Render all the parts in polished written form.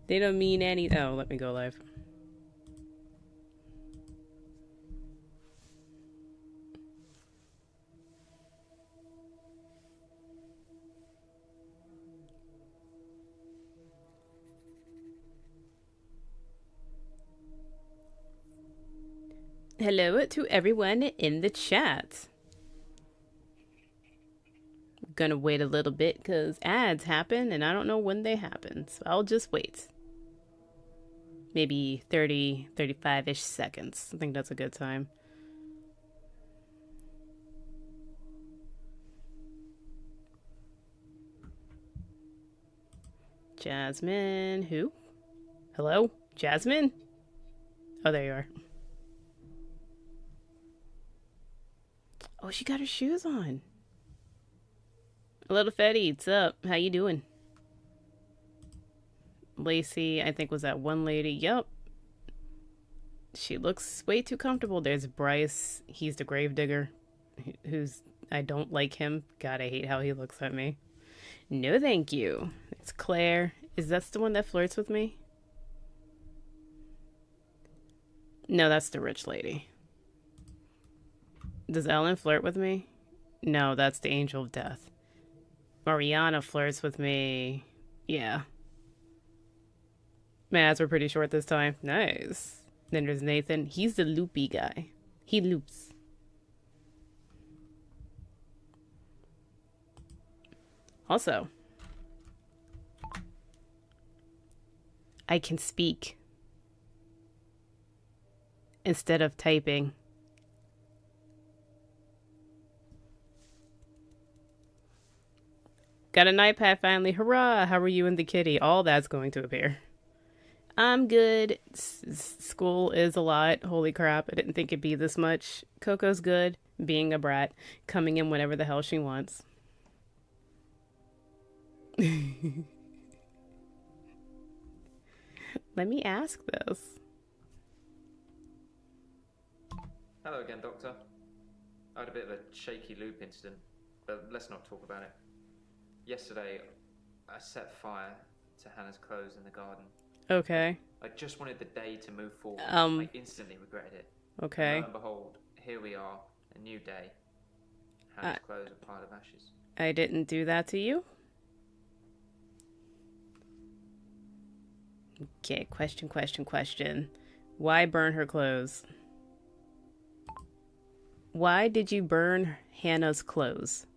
They don't mean any... Oh, let me go live. Hello to everyone in the chat. Gonna wait a little bit because ads happen and I don't know when they happen, so I'll just wait. Maybe 30, 35-ish seconds. I think that's a good time. Jasmine, who? Hello? Jasmine? Oh, there you are. Oh, she got her shoes on. Little Fetty, what's up? How you doing? Lacey, I think was that one lady. Yup. She looks way too comfortable. There's Bryce. He's the gravedigger. Who's... I don't like him. God, I hate how he looks at me. No, thank you. It's Claire. Is that the one that flirts with me? No, that's the rich lady. Does Ellen flirt with me? No, that's the angel of death. Mariana flirts with me. Yeah. My ads were pretty short this time. Nice. Then there's Nathan. He's the loopy guy. He loops. Also, I can speak instead of typing. Got an iPad finally. Hurrah! How are you and the kitty? All that's going to appear. I'm good. School is a lot. Holy crap. I didn't think it'd be this much. Coco's good. Being a brat. Coming in whenever the hell she wants. Let me ask this. Hello again, Doctor. I had a bit of a shaky loop incident, but let's not talk about it. Yesterday, I set fire to Hannah's clothes in the garden. Okay. I just wanted the day to move forward. I instantly regretted it. Okay. And lo and behold, here we are, a new day. Hannah's clothes are a pile of ashes. I didn't do that to you? Okay, question. Why burn her clothes? Why did you burn Hannah's clothes?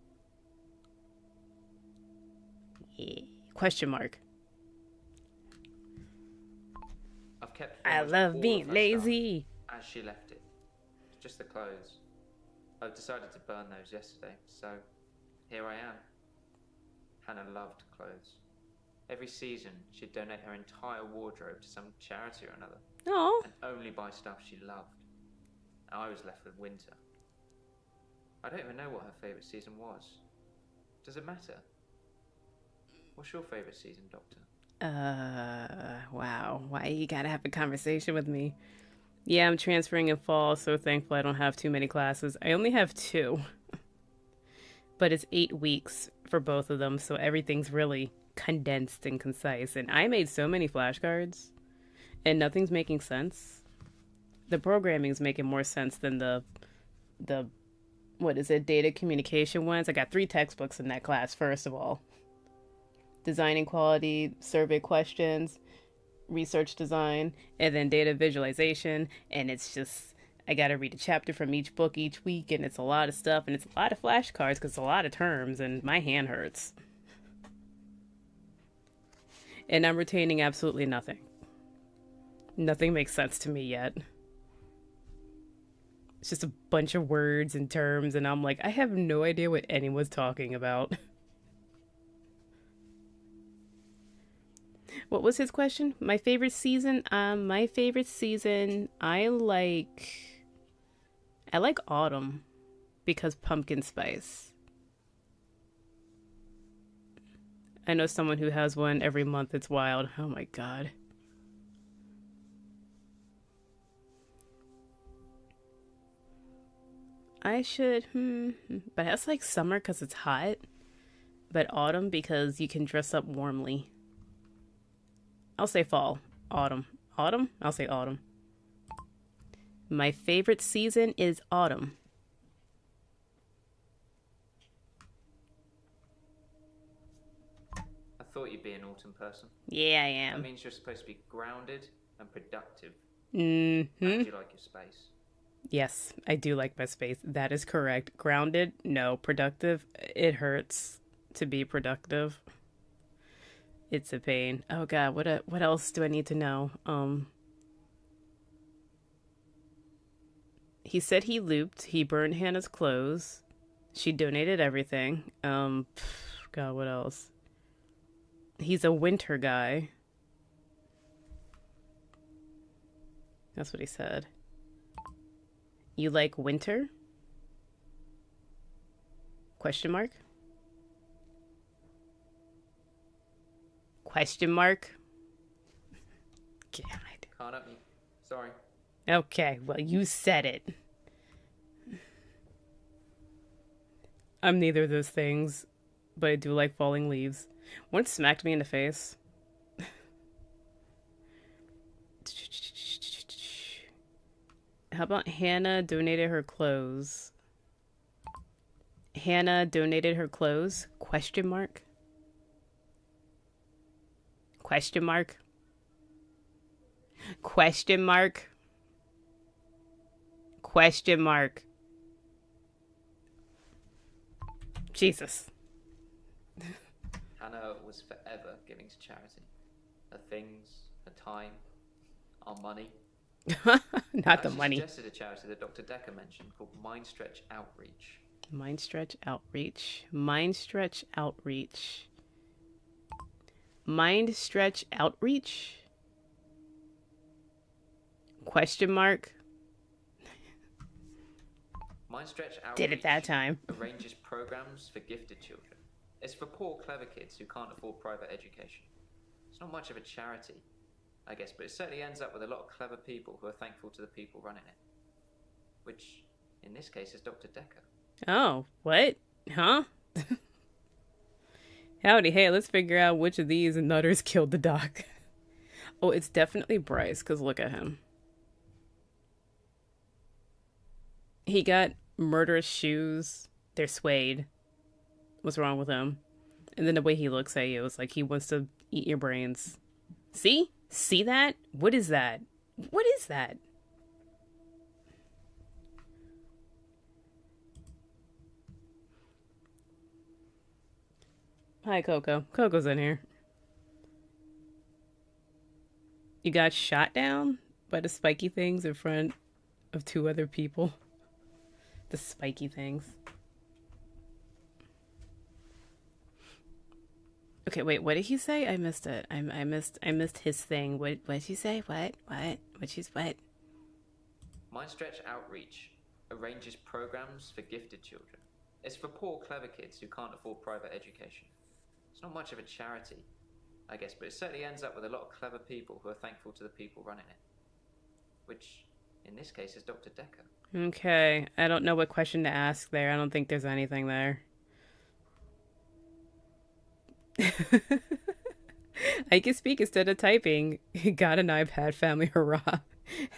Yeah. Question mark. I've kept I love being lazy. As she left it. It's just the clothes. I've decided to burn those yesterday, so here I am. Hannah loved clothes. Every season, she'd donate her entire wardrobe to some charity or another. Oh. And only buy stuff she loved. I was left with winter. I don't even know what her favourite season was. Does it matter? What's your favourite season, Doctor? Wow. Why you gotta have a conversation with me? Yeah, I'm transferring in fall, so thankful I don't have too many classes. I only have 2. But it's 8 weeks for both of them, so everything's really condensed and concise. And I made so many flashcards, and nothing's making sense. The programming's making more sense than the what is it, data communication ones. I got 3 textbooks in that class, first of all. Designing quality, survey questions, research design, and then data visualization. And it's just, I gotta read a chapter from each book each week, and it's a lot of stuff, and it's a lot of flashcards because it's a lot of terms, and my hand hurts. And I'm retaining absolutely nothing. Nothing makes sense to me yet. It's just a bunch of words and terms, and I'm like, I have no idea what anyone's talking about. What was his question? My favorite season? My favorite season, I like autumn because pumpkin spice. I know someone who has one every month. It's wild. Oh my god. I should, but that's like summer because it's hot, but autumn because you can dress up warmly. I'll say fall. Autumn. Autumn? I'll say autumn. My favorite season is autumn. I thought you'd be an autumn person. Yeah, I That am. means you're supposed to be grounded and productive. Mm-hmm. How do you like your space? Yes, I do like my space. That is correct. Grounded? No. Productive? It hurts to be productive. It's a pain. Oh god, what else do I need to know? He said he looped. He burned Hannah's clothes. She donated everything. God, what else? He's a winter guy. That's what he said. You like winter? Question mark? Question mark? Damn it. Can't help you. Sorry. Okay, well, you said it. I'm neither of those things, but I do like falling leaves. One smacked me in the face. How about Hannah donated her clothes? Hannah donated her clothes? Question mark? Question mark? Question mark? Question mark? Jesus. Hannah was forever giving to charity. Her things, her time, our money. Not the money. I suggested a charity that Dr. Dekker mentioned called Mind Stretch Outreach. Mind Stretch Outreach. Mind Stretch Outreach. Mind Stretch Outreach? Question mark? Mind Stretch Outreach Did it that time. arranges programs for gifted children. It's for poor, clever kids who can't afford private education. It's not much of a charity, I guess, but it certainly ends up with a lot of clever people who are thankful to the people running it. Which, in this case, is Dr. Dekker. Oh, what? Huh? Howdy, hey, let's figure out which of these nutters killed the doc. Oh, it's definitely Bryce, because look at him. He got murderous shoes. They're suede. What's wrong with him? And then the way he looks at you is like he wants to eat your brains. See? See that? What is that? What is that? Hi, Coco. Coco's in here. You got shot down by the spiky things in front of two other people. The spiky things. Okay, wait, what did he say? I missed it. I missed his thing. What did he say? What? What? Mind Stretch Outreach arranges programs for gifted children. It's for poor, clever kids who can't afford private education. It's not much of a charity, I guess, but it certainly ends up with a lot of clever people who are thankful to the people running it. Which, in this case, is Dr. Dekker. Okay, I don't know what question to ask there. I don't think there's anything there. I can speak instead of typing. Got an iPad, family, hurrah.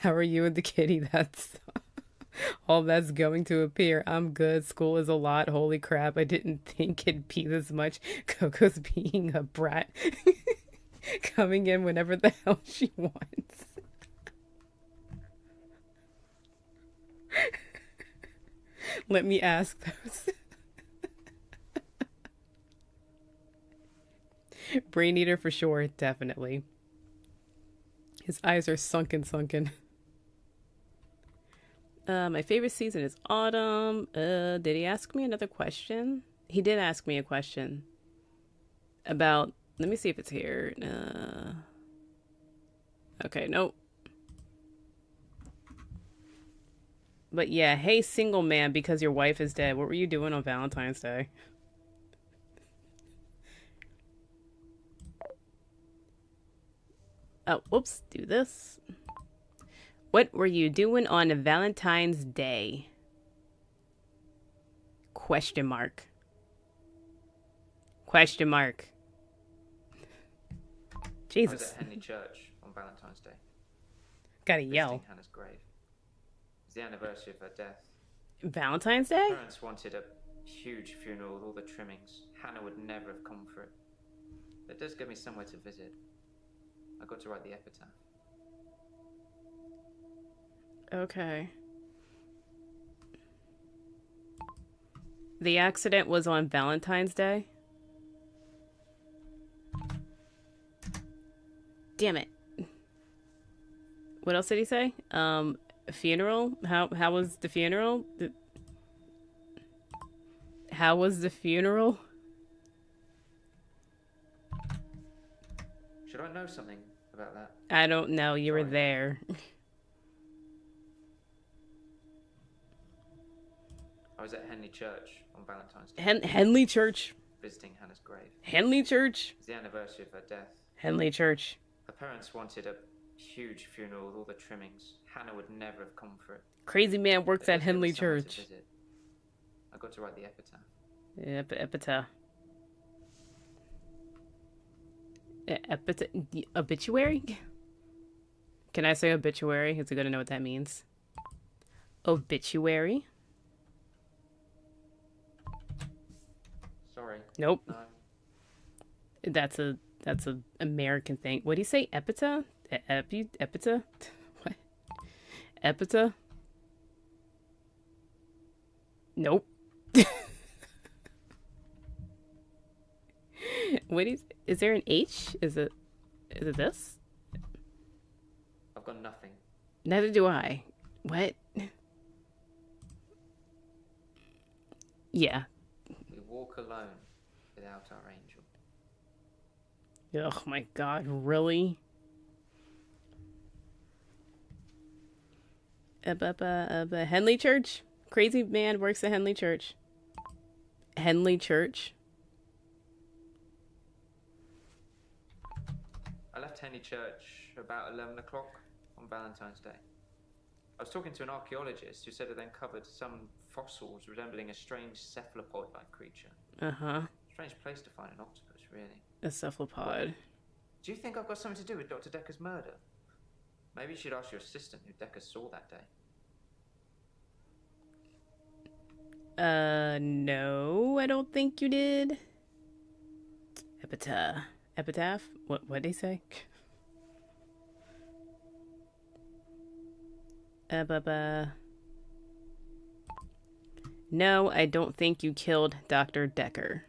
How are you and the kitty? That's all that's going to appear. I'm good. School is a lot. Holy crap. I didn't think it'd be this much. Coco's being a brat. Coming in whenever the hell she wants. Let me ask those. Brain eater for sure, definitely. His eyes are sunken. My favorite season is autumn. Did he ask me another question? He did ask me a question about, let me see if it's here. Okay, nope. But yeah, hey single man, because your wife is dead. What were you doing on Valentine's Day? Oh, whoops, do this. What were you doing on Valentine's Day? Question mark. Question mark. I was Jesus. at Henley Church on Valentine's Day, Gotta visiting yell. Hannah's grave. It's the anniversary of her death. Valentine's Her Day? parents wanted a huge funeral with all the trimmings. Hannah would never have come for it. But it does give me somewhere to visit. I got to write the epitaph. Okay. The accident was on Valentine's Day? Damn it. What else did he say? Funeral? How was the funeral? How was the funeral? Should I know something about that? I don't know. You were Sorry. there. I was at Henley Church on Valentine's Day, Henley Church. visiting Hannah's grave. Henley Church. It's the anniversary of her death. Henley Church. Her parents wanted a huge funeral with all the trimmings. Hannah would never have come for it. Crazy man works But it at does give me Henley somewhere to Church. visit. I got to write the epitaph. Obituary? Can I say obituary? Is it good to know what that means? Obituary? Sorry. Nope. No. That's a American thing. What do you say? Epita? Epita? What? Epita? Nope. What is there an H? Is it this? I've got nothing. Neither do I. What? Yeah. We walk alone without our angel. Oh my god, really? Henley Church? Crazy man works at Henley Church. Henley Church? I left Henley Church about 11 o'clock on Valentine's Day. I was talking to an archaeologist who said it uncovered some fossils resembling a strange cephalopod-like creature. Uh-huh. Strange place to find an octopus, really. A cephalopod. Do you think I've got something to do with Dr. Dekker's murder? Maybe you should ask your assistant who Dekker saw that day. No, I don't think you did. Epitaph? What'd he say? No, I don't think you killed Dr. Dekker.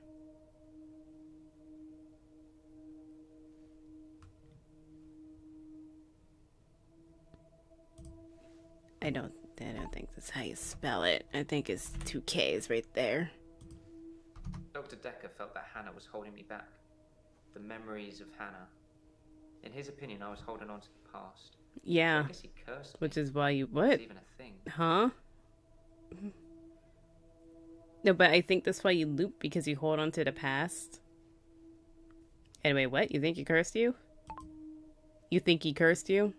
I don't think that's how you spell it. I think it's 2 K's right there. Dr. Dekker felt that Hannah was holding me back. The memories of Hannah. In his opinion, I was holding on to the past. Yeah. So I guess he cursed me. Which is why you... It's What? even a thing. Huh? No, but I think that's why you loop, because you hold on to the past. Anyway, what? You think he cursed you? You think he cursed you?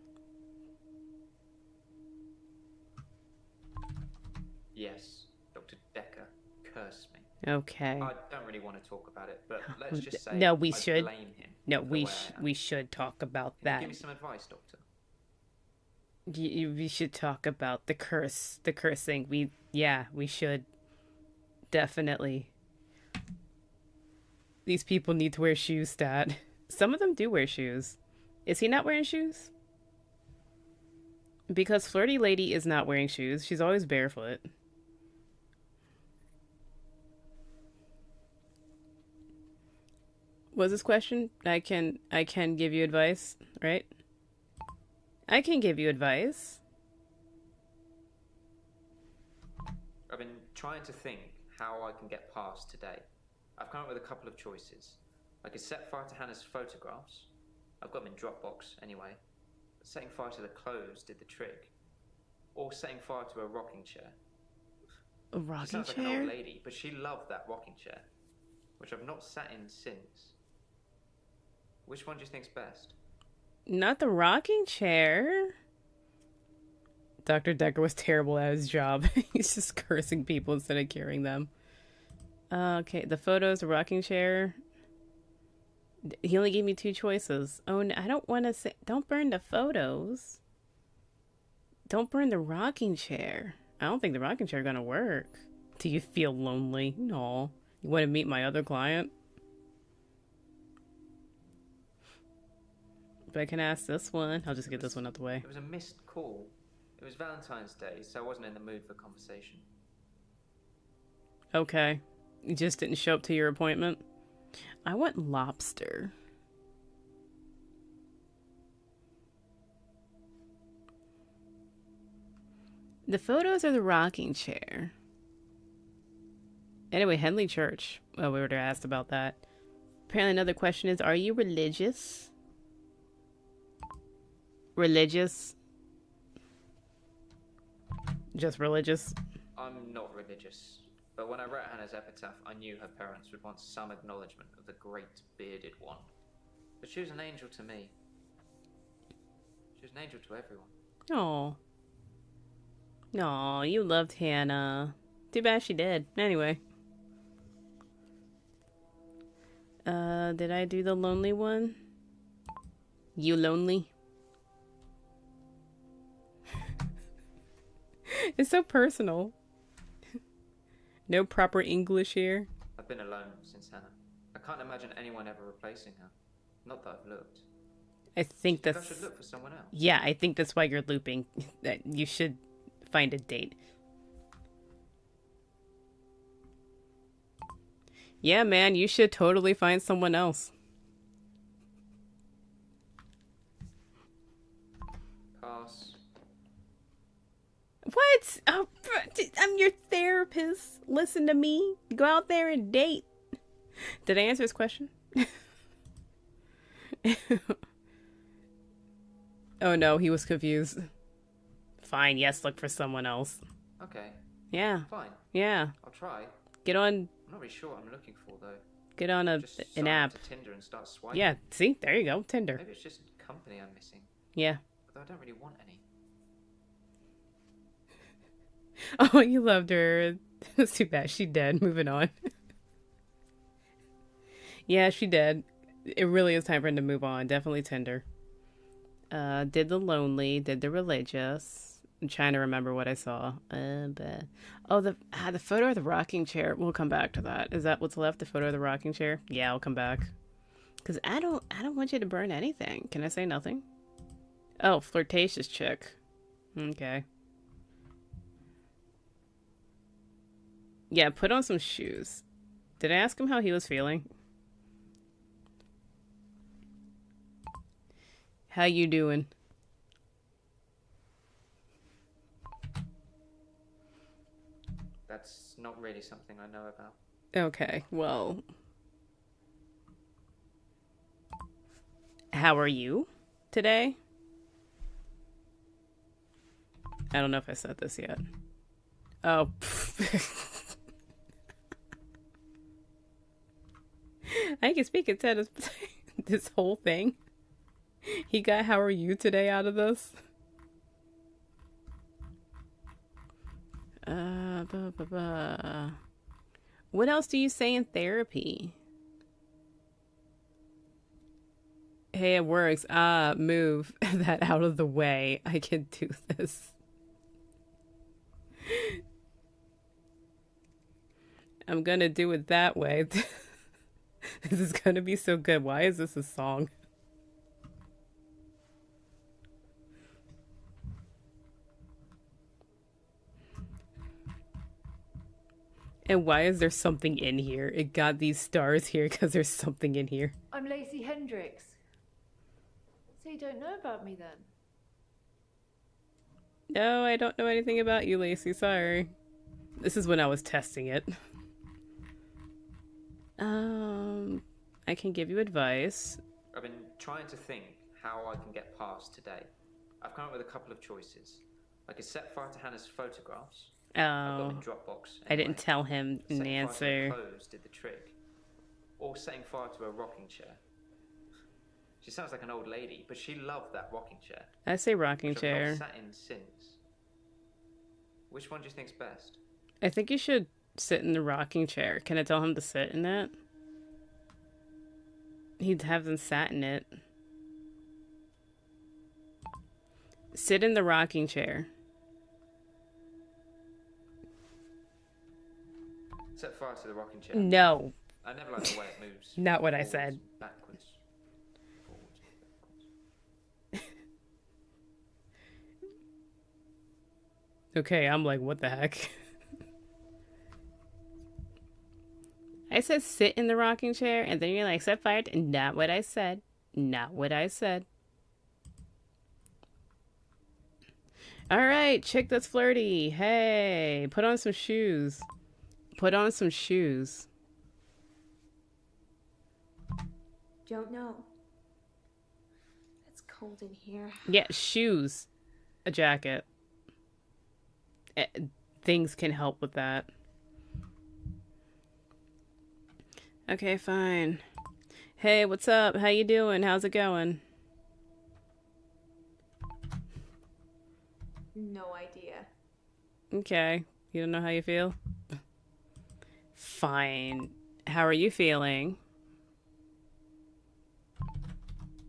Yes, Dr. Dekker cursed me. Okay. I don't really want to talk about it, but let's just say No, we I should. blame him. No, for the we way I am. we should talk about Can you that. give me some advice, Doctor? We should talk about the cursing. We should. Definitely. These people need to wear shoes, Stat. Some of them do wear shoes. Is he not wearing shoes? Because Flirty Lady is not wearing shoes. She's always barefoot. Was this question? I can give you advice, right? I can give you advice. I've been trying to think how I can get past today. I've come up with a couple of choices. I could set fire to Hannah's photographs. I've got them in Dropbox anyway. But setting fire to the clothes did the trick. Or setting fire to a rocking chair. A She rocking sounds like an chair? old lady, but she loved that rocking chair, which I've not sat in since. Which one do you think's best? Not the rocking chair. Dr. Dekker was terrible at his job. He's just cursing people instead of curing them. Okay, the photos, the rocking chair. He only gave me 2 choices. Oh, no, I don't want to say... Don't burn the photos. Don't burn the rocking chair. I don't think the rocking chair gonna work. Do you feel lonely? No. You want to meet my other client? But I can ask this one. I'll just get this one out the way. It was a missed call. It was Valentine's Day, so I wasn't in the mood for conversation. Okay. You just didn't show up to your appointment? I want lobster. The photos or the rocking chair? Anyway, Henley Church. Oh, we already asked about that. Apparently another question is, are you religious? Religious? Just religious? I'm not religious, but when I wrote Hannah's epitaph, I knew her parents would want some acknowledgement of the great bearded one. But she was an angel to me. She was an angel to everyone. Oh. No, you loved Hannah. Too bad she did. Anyway. Did I do the lonely one? You lonely? It's so personal. No proper English here. I've been alone since Hannah. I can't imagine anyone ever replacing her. Not that I've looked. I think I that's... should look for someone else. Yeah, I think that's why you're looping. That you should find a date. Yeah, man, you should totally find someone else. Pass. What? Oh, I'm your therapist. Listen to me. Go out there and date. Did I answer his question? Oh no, he was confused. Fine, yes, look for someone else. Okay. Yeah. Fine. Yeah. I'll try. Get on. I'm not really sure what I'm looking for though. Get on an app. To Tinder and start swiping. Yeah. See, there you go. Tinder. Maybe it's just company I'm missing. Yeah. Although I don't really want any. Oh, you loved her. It's too bad. She dead. Moving on. Yeah, she dead. It really is time for him to move on. Definitely Tinder. Did the lonely. Did the religious. I'm trying to remember what I saw. But... Oh, the photo of the rocking chair. We'll come back to that. Is that what's left? The photo of the rocking chair? Yeah, I'll come back. Because I don't want you to burn anything. Can I say nothing? Oh, flirtatious chick. Okay. Yeah, put on some shoes. Did I ask him how he was feeling? How you doing? That's not really something I know about. Okay, well... How are you today? I don't know if I said this yet. Oh. I can speak instead of this whole thing. He got "how are you today" out of this. What else do you say in therapy? Hey, it works. Move that out of the way. I can do this. I'm gonna do it that way. This is gonna be so good. Why is this a song? And why is there something in here? It got these stars here because there's something in here. I'm Lacey Hendricks. So you don't know about me then? No, I don't know anything about you, Lacey. Sorry. This is when I was testing it. I can give you advice. I've been trying to think how I can get past today. I've come up with a couple of choices. I could set fire to Hannah's photographs. I've got them in Dropbox. Anyway. I didn't tell him an answer. Setting fire to her clothes did the trick. Or setting fire to a rocking chair. She sounds like an old lady, but she loved that rocking chair. I say rocking which chair. I've not sat in since. Which one do you think's best? I think you should sit in the rocking chair. Can I tell him to sit in that? He hasn't sat in it. Sit in the rocking chair. Set fire to the rocking chair. No. I never like the way it moves. Not what I Forwards, said. Backwards. Forwards, backwards. Okay, I'm like, what the heck? I said sit in the rocking chair, and then you're like, set fire to... Not what I said. Not what I said. Alright, chick that's flirty. Hey, put on some shoes. Put on some shoes. Don't know. It's cold in here. Yeah, shoes. A jacket. Things can help with that. Okay, fine. Hey, what's up? How you doing? How's it going? No idea. Okay. You don't know how you feel? Fine. How are you feeling?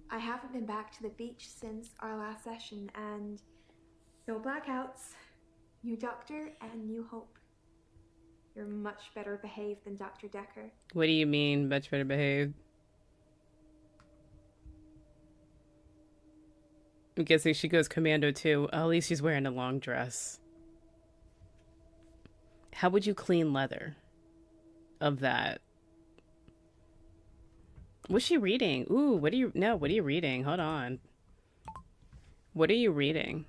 I haven't been back to the beach since our last session, and no blackouts. New doctor and new hope. You're much better behaved than Dr. Dekker. What do you mean, much better behaved? I'm guessing she goes commando too. Oh, at least she's wearing a long dress. How would you clean leather of that? What's she reading? Ooh, what are you reading? Hold on. What are you reading?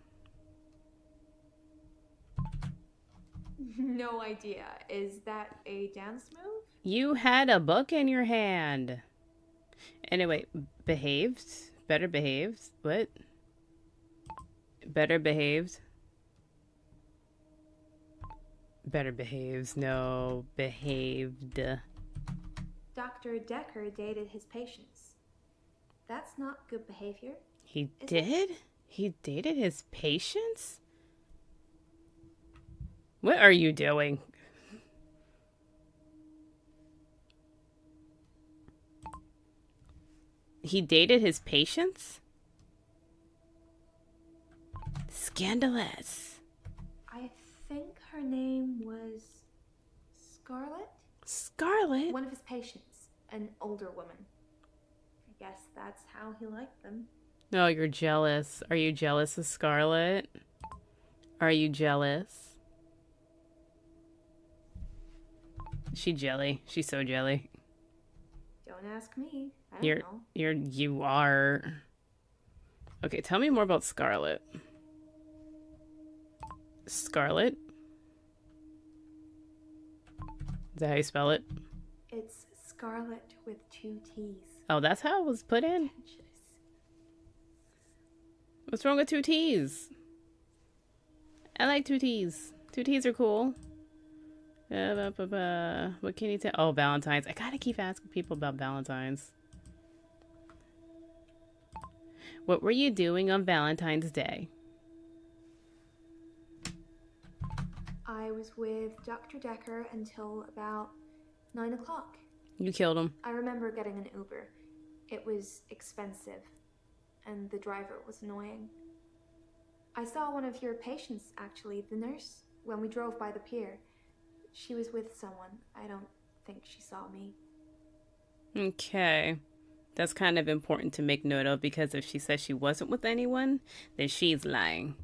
No idea. Is that a dance move? You had a book in your hand. Anyway, behaved? Better behaved? What? Better behaved? Better behaves. No, behaved. Dr. Dekker dated his patients. That's not good behavior. He did? He dated his patients? What are you doing? He dated his patients? Scandalous. I think her name was Scarlett? Scarlett? One of his patients, an older woman. I guess that's how he liked them. No, you're jealous. Are you jealous of Scarlett? Are you jealous? She jelly. She's so jelly. Don't ask me. I don't know. You are. Okay, tell me more about Scarlett. Scarlett? Is that how you spell it? It's Scarlett with 2 T's. Oh, that's how it was put in? Infectious. What's wrong with 2 T's? I like 2 T's. 2 T's are cool. What can you tell? Oh, Valentine's. I gotta keep asking people about Valentine's. What were you doing on Valentine's Day? I was with Dr. Dekker until about 9 o'clock. You killed him. I remember getting an Uber. It was expensive, and the driver was annoying. I saw one of your patients, actually, the nurse, when we drove by the pier. She was with someone. I don't think she saw me. Okay. That's kind of important to make note of, because if she says she wasn't with anyone, then she's lying.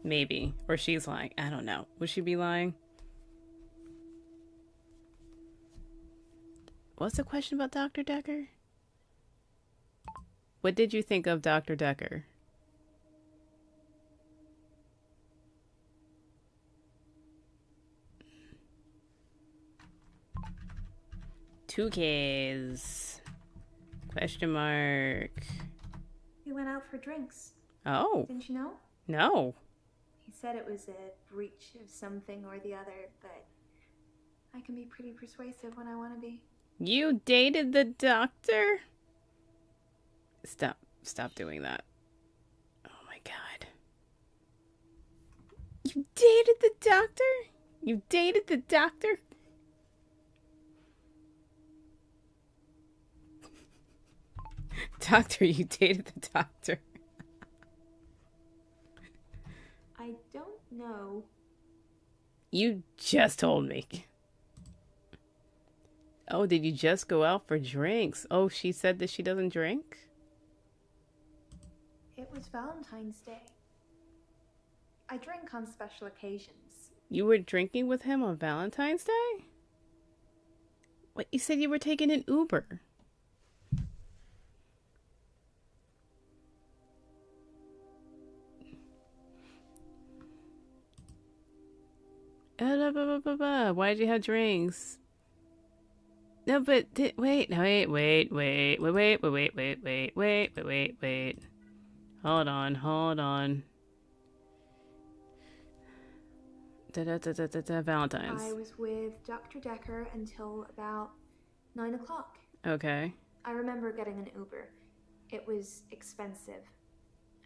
Maybe. Or she's lying. I don't know. Would she be lying? What's the question about Dr. Dekker? What did you think of Dr. Dekker? Two Ks. Question mark. We went out for drinks. Oh. Didn't you know? No. He said it was a breach of something or the other, but I can be pretty persuasive when I want to be. You dated the doctor? Stop doing that. Oh my god. You dated the doctor? You dated the doctor? Doctor, you dated the doctor. I don't know. You just told me. Oh, did you just go out for drinks? Oh, she said that she doesn't drink? It was Valentine's Day. I drink on special occasions. You were drinking with him on Valentine's Day? What, you said you were taking an Uber. Why did you have drinks? No, but wait. Hold on. Valentine's. I was with Dr. Dekker until about 9 o'clock. Okay. I remember getting an Uber. It was expensive,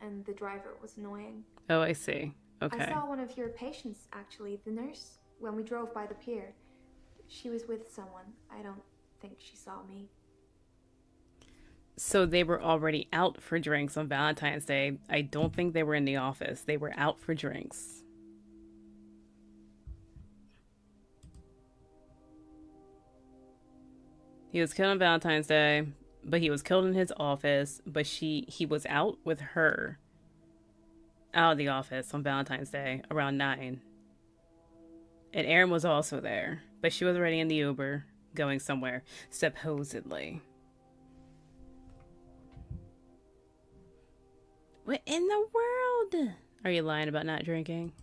and the driver was annoying. Oh, I see. Okay. I saw one of your patients, actually, the nurse, when we drove by the pier. She was with someone. I don't think she saw me. So they were already out for drinks on Valentine's Day. I don't think they were in the office. They were out for drinks. He was killed on Valentine's Day, but he was killed in his office, but he was out with her out of the office on Valentine's Day around 9. And Erin was also there, but she was already in the Uber going somewhere, supposedly. What in the world? Are you lying about not drinking?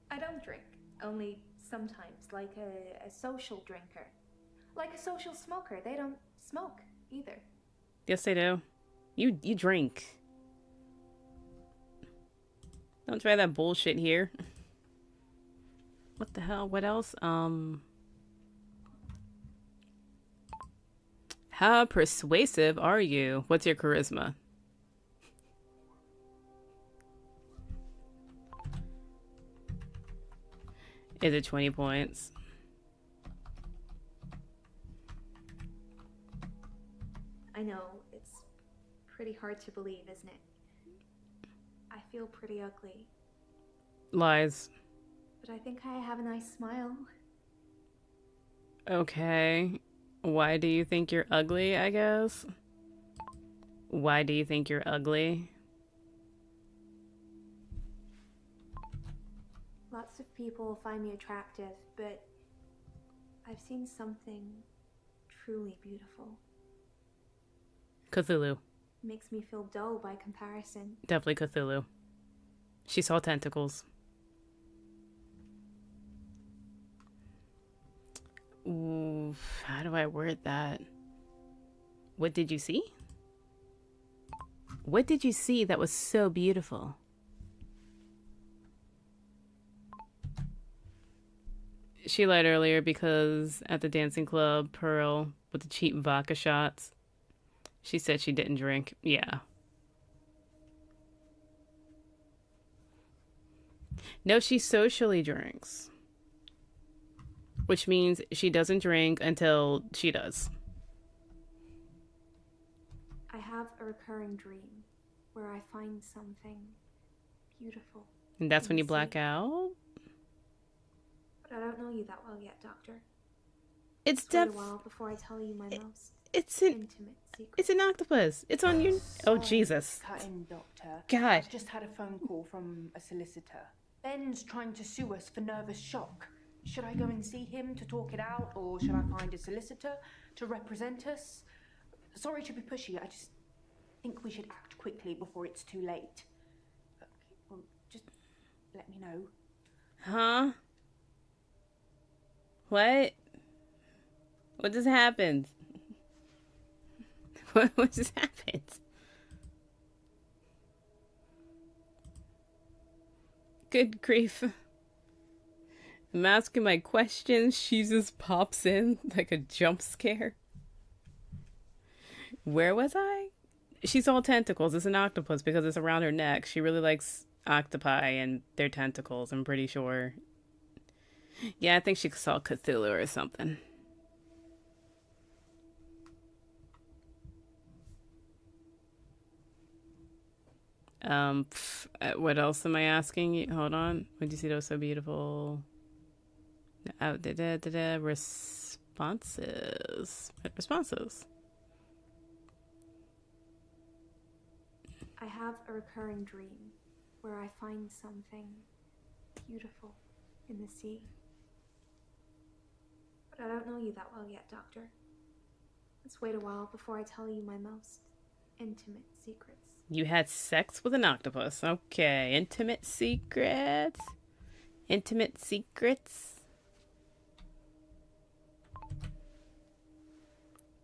I don't drink, only sometimes, like a social drinker. Like a social smoker. They don't smoke either. Yes, they do. You drink. Don't try that bullshit here. What the hell? What else? How persuasive are you? What's your charisma? Is it 20 points? I know, it's pretty hard to believe, isn't it? I feel pretty ugly. Lies. But I think I have a nice smile. Okay. Why do you think you're ugly, I guess? Why do you think you're ugly? Lots of people find me attractive, but I've seen something truly beautiful. Cthulhu. Makes me feel dull by comparison. Definitely Cthulhu. She saw tentacles. Ooh, how do I word that? What did you see? What did you see that was so beautiful? She lied earlier because at the dancing club, Pearl, with the cheap vodka shots, she said she didn't drink. Yeah. No, she socially drinks. Which means she doesn't drink until she does. I have a recurring dream where I find something beautiful. And that's when you black out? But I don't know you that well yet, Doctor. It's wait a while before I tell you my most intimate secret. It's an octopus. It's on your... Oh, Jesus. Cut in, Doctor. God. I've just had a phone call from a solicitor. Ben's trying to sue us for nervous shock. Should I go and see him to talk it out, or should I find a solicitor to represent us? Sorry to be pushy, I just think we should act quickly before it's too late. Well, just let me know. Huh? What? What just happened? What just happened? Good grief. I'm asking my questions. She just pops in like a jump scare. Where was I? She's all tentacles. It's an octopus because it's around her neck. She really likes octopi and their tentacles, I'm pretty sure. Yeah, I think she saw Cthulhu or something. What else am I asking you? Hold on. When did you see that was so beautiful? Responses. Responses. I have a recurring dream where I find something beautiful in the sea. But I don't know you that well yet, Doctor. Let's wait a while before I tell you my most intimate secrets. You had sex with an octopus. Okay. Intimate secrets. Intimate secrets.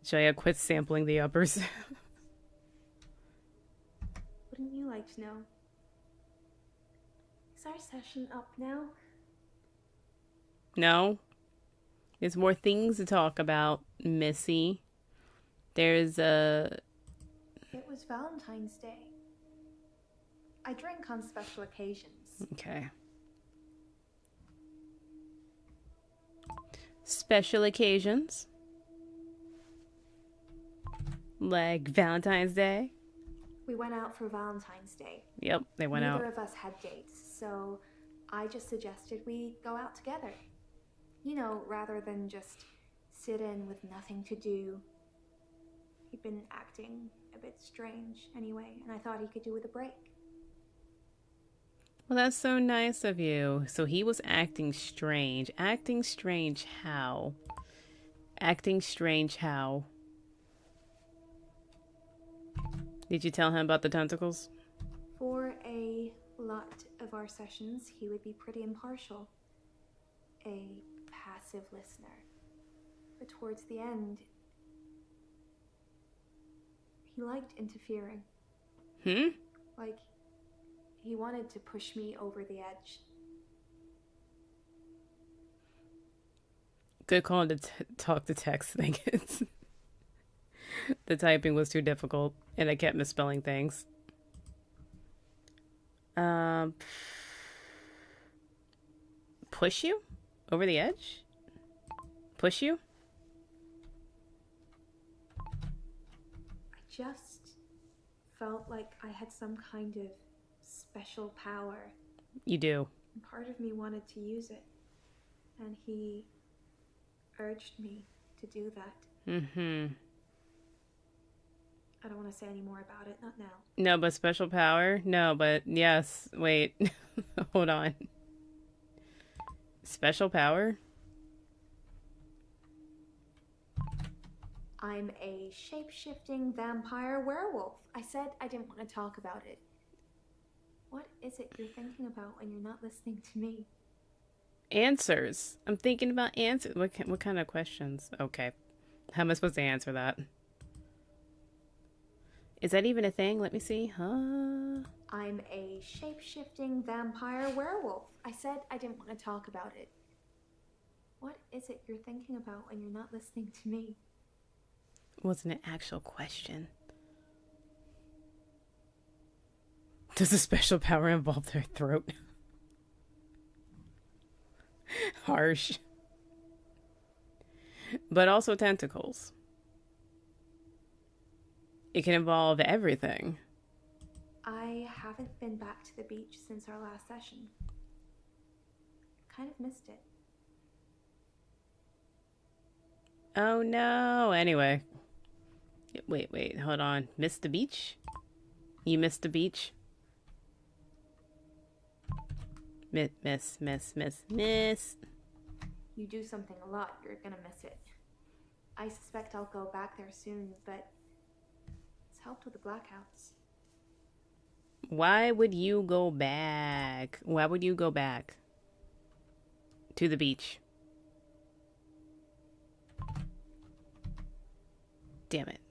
Should I quit sampling the uppers? Wouldn't you like to know? Is our session up now? No. There's more things to talk about, Missy. There's a... It was Valentine's Day. I drink on special occasions. Okay. Special occasions. Like Valentine's Day. We went out for Valentine's Day. Yep, they went out. Neither of us had dates, so I just suggested we go out together. You know, rather than just sit in with nothing to do. He'd been acting a bit strange anyway, and I thought he could do with a break. Well, that's so nice of you. So he was acting strange. Acting strange how? Acting strange how? Did you tell him about the tentacles? For a lot of our sessions, he would be pretty impartial. A passive listener. But towards the end, he liked interfering. Like, he wanted to push me over the edge. Good call to talk to text thing. The typing was too difficult, and I kept misspelling things. Push you? Over the edge? Push you? I just felt like I had some kind of special power. You do. And part of me wanted to use it. And he urged me to do that. Mm-hmm. I don't want to say any more about it, not now. No, but special power? No, but yes. Wait. Hold on. Special power? I'm a shape-shifting vampire werewolf. I said I didn't want to talk about it. What is it you're thinking about when you're not listening to me? Answers. I'm thinking about answers. What kind of questions? Okay. How am I supposed to answer that? Is that even a thing? Let me see. Huh? I'm a shape-shifting vampire werewolf. I said I didn't want to talk about it. What is it you're thinking about when you're not listening to me? Wasn't an actual question. Does a special power involve their throat? Harsh. But also tentacles. It can involve everything. I haven't been back to the beach since our last session. Kind of missed it. Oh no. Anyway. Wait, hold on. Missed the beach? You missed the beach? Miss. You do something a lot, you're gonna miss it. I suspect I'll go back there soon, but it's helped with the blackouts. Why would you go back? Why would you go back to the beach? Damn it.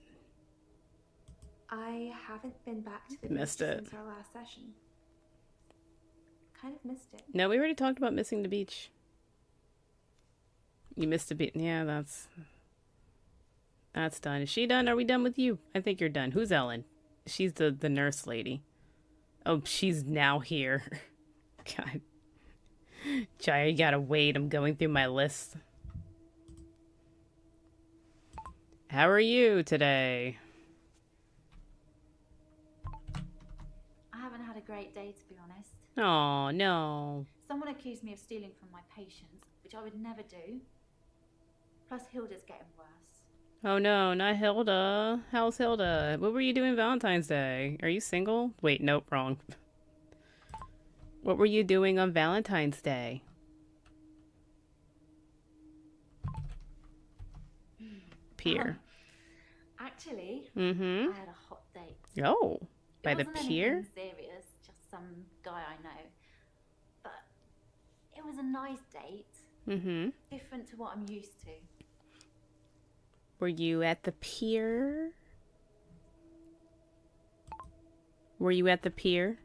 I haven't been back to the Missed beach it. since our last session. Kind of missed it. No, we already talked about missing the beach. You missed the beach. Yeah, that's done. Is she done? Are we done with you? I think you're done. Who's Ellen? She's the nurse lady. Oh, she's now here. God. Jaya, you gotta wait. I'm going through my list. How are you today? I haven't great day, to be honest. Oh, no. Someone accused me of stealing from my patients, which I would never do. Plus, Hilda's getting worse. Oh, no, not Hilda. How's Hilda? What were you doing Valentine's Day? Are you single? Wait, nope, wrong. What were you doing on Valentine's Day? Pier. Actually, Mm-hmm. I had a hot date. Oh, by It the wasn't pier? anything serious, just some guy I know. But it was a nice date. Mm-hmm. Different to what I'm used to. Were you at the pier? Were you at the pier?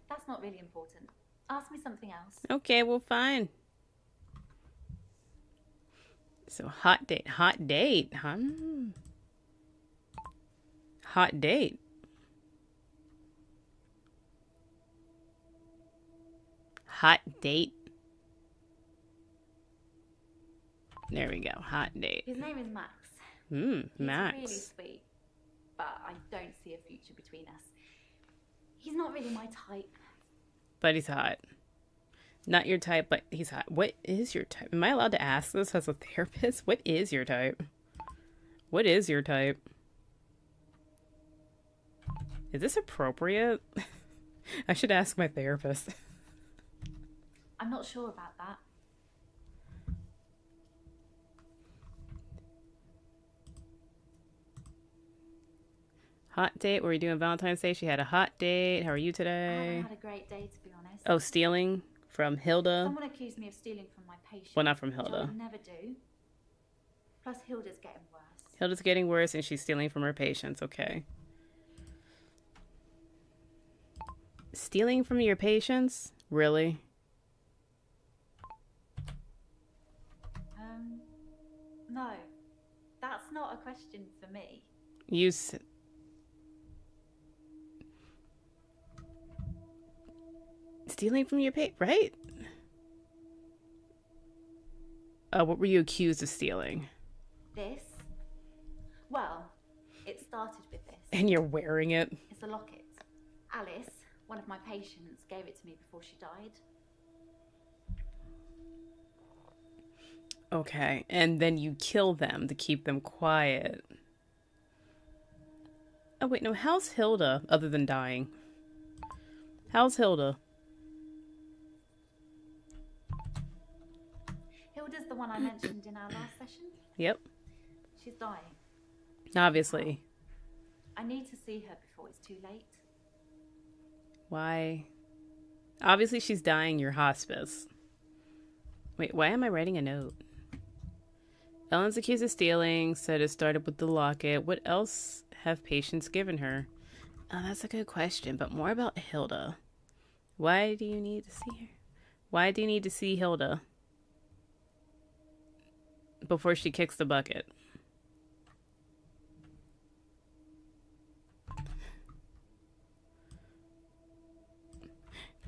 That's not really important. Ask me something else. Okay, well, fine. So, hot date. Hot date, huh? Hot date. Hot date. There we go. Hot date. His name is Max. He's Max. Max. He's really sweet, but I don't see a future between us. He's not really my type. But he's hot. Not your type, but he's hot. What is your type? Am I allowed to ask this as a therapist? What is your type? What is your type? Is this appropriate? I should ask my therapist. I'm not sure about that. Hot date? What were you doing Valentine's Day? She had a hot date. How are you I today? haven't had a great day, to be honest. Oh, stealing from Hilda? Someone accused me of stealing from my patients. Well, not from which I Hilda. would never do. Plus, Hilda's getting worse. Hilda's getting worse and she's stealing from her patients. Okay. Stealing from your patients? Really? No. That's not a question for me. You stealing from your right? What were you accused of stealing? This? Well, it started with this. And you're wearing it? It's a locket. Alice, one of my patients, gave it to me before she died. Okay, and then you kill them to keep them quiet. Oh wait, no, how's Hilda, other than dying? How's Hilda? Hilda's the one I mentioned in our last session. Yep, She's dying. obviously. I need to see her before it's too late. Why? Obviously she's dying, you're hospice. Wait, why am I writing a note? Ellen's accused of stealing, said it started with the locket. What else have patients given her? Oh, that's a good question, but more about Hilda. Why do you need to see her? Why do you need to see Hilda before she kicks the bucket?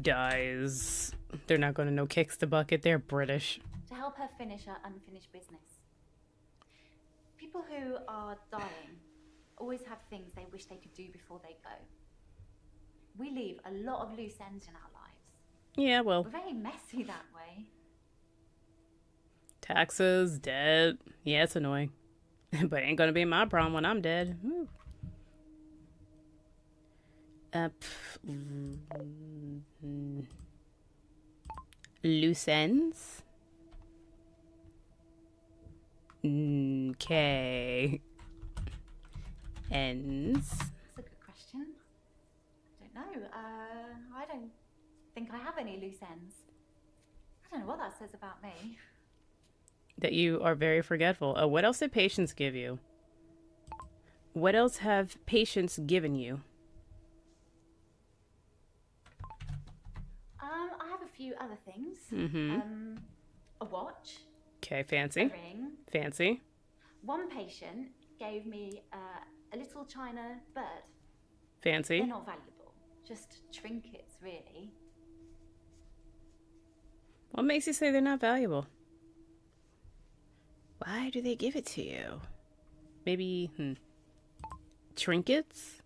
Dies. They're not going to know kicks the bucket. They're British. To help her finish her unfinished business. People who are dying always have things they wish they could do before they go. We leave a lot of loose ends in our lives. Yeah, well, We're very messy that way. taxes, debt. Yeah, it's annoying. But ain't gonna be my problem when I'm dead. Woo. Loose ends? Okay. Ends. That's a good question. I don't know. I don't think I have any loose ends. I don't know what that says about me. That you are very forgetful. Oh, what else did patients give you? What else have patients given you? I have a few other things. Mm-hmm. A watch. Okay, A fancy. ring. Fancy. One patient gave me a little china bird. Fancy. They're not valuable. Just trinkets, really. What makes you say they're not valuable? Why do they give it to you? Maybe, trinkets?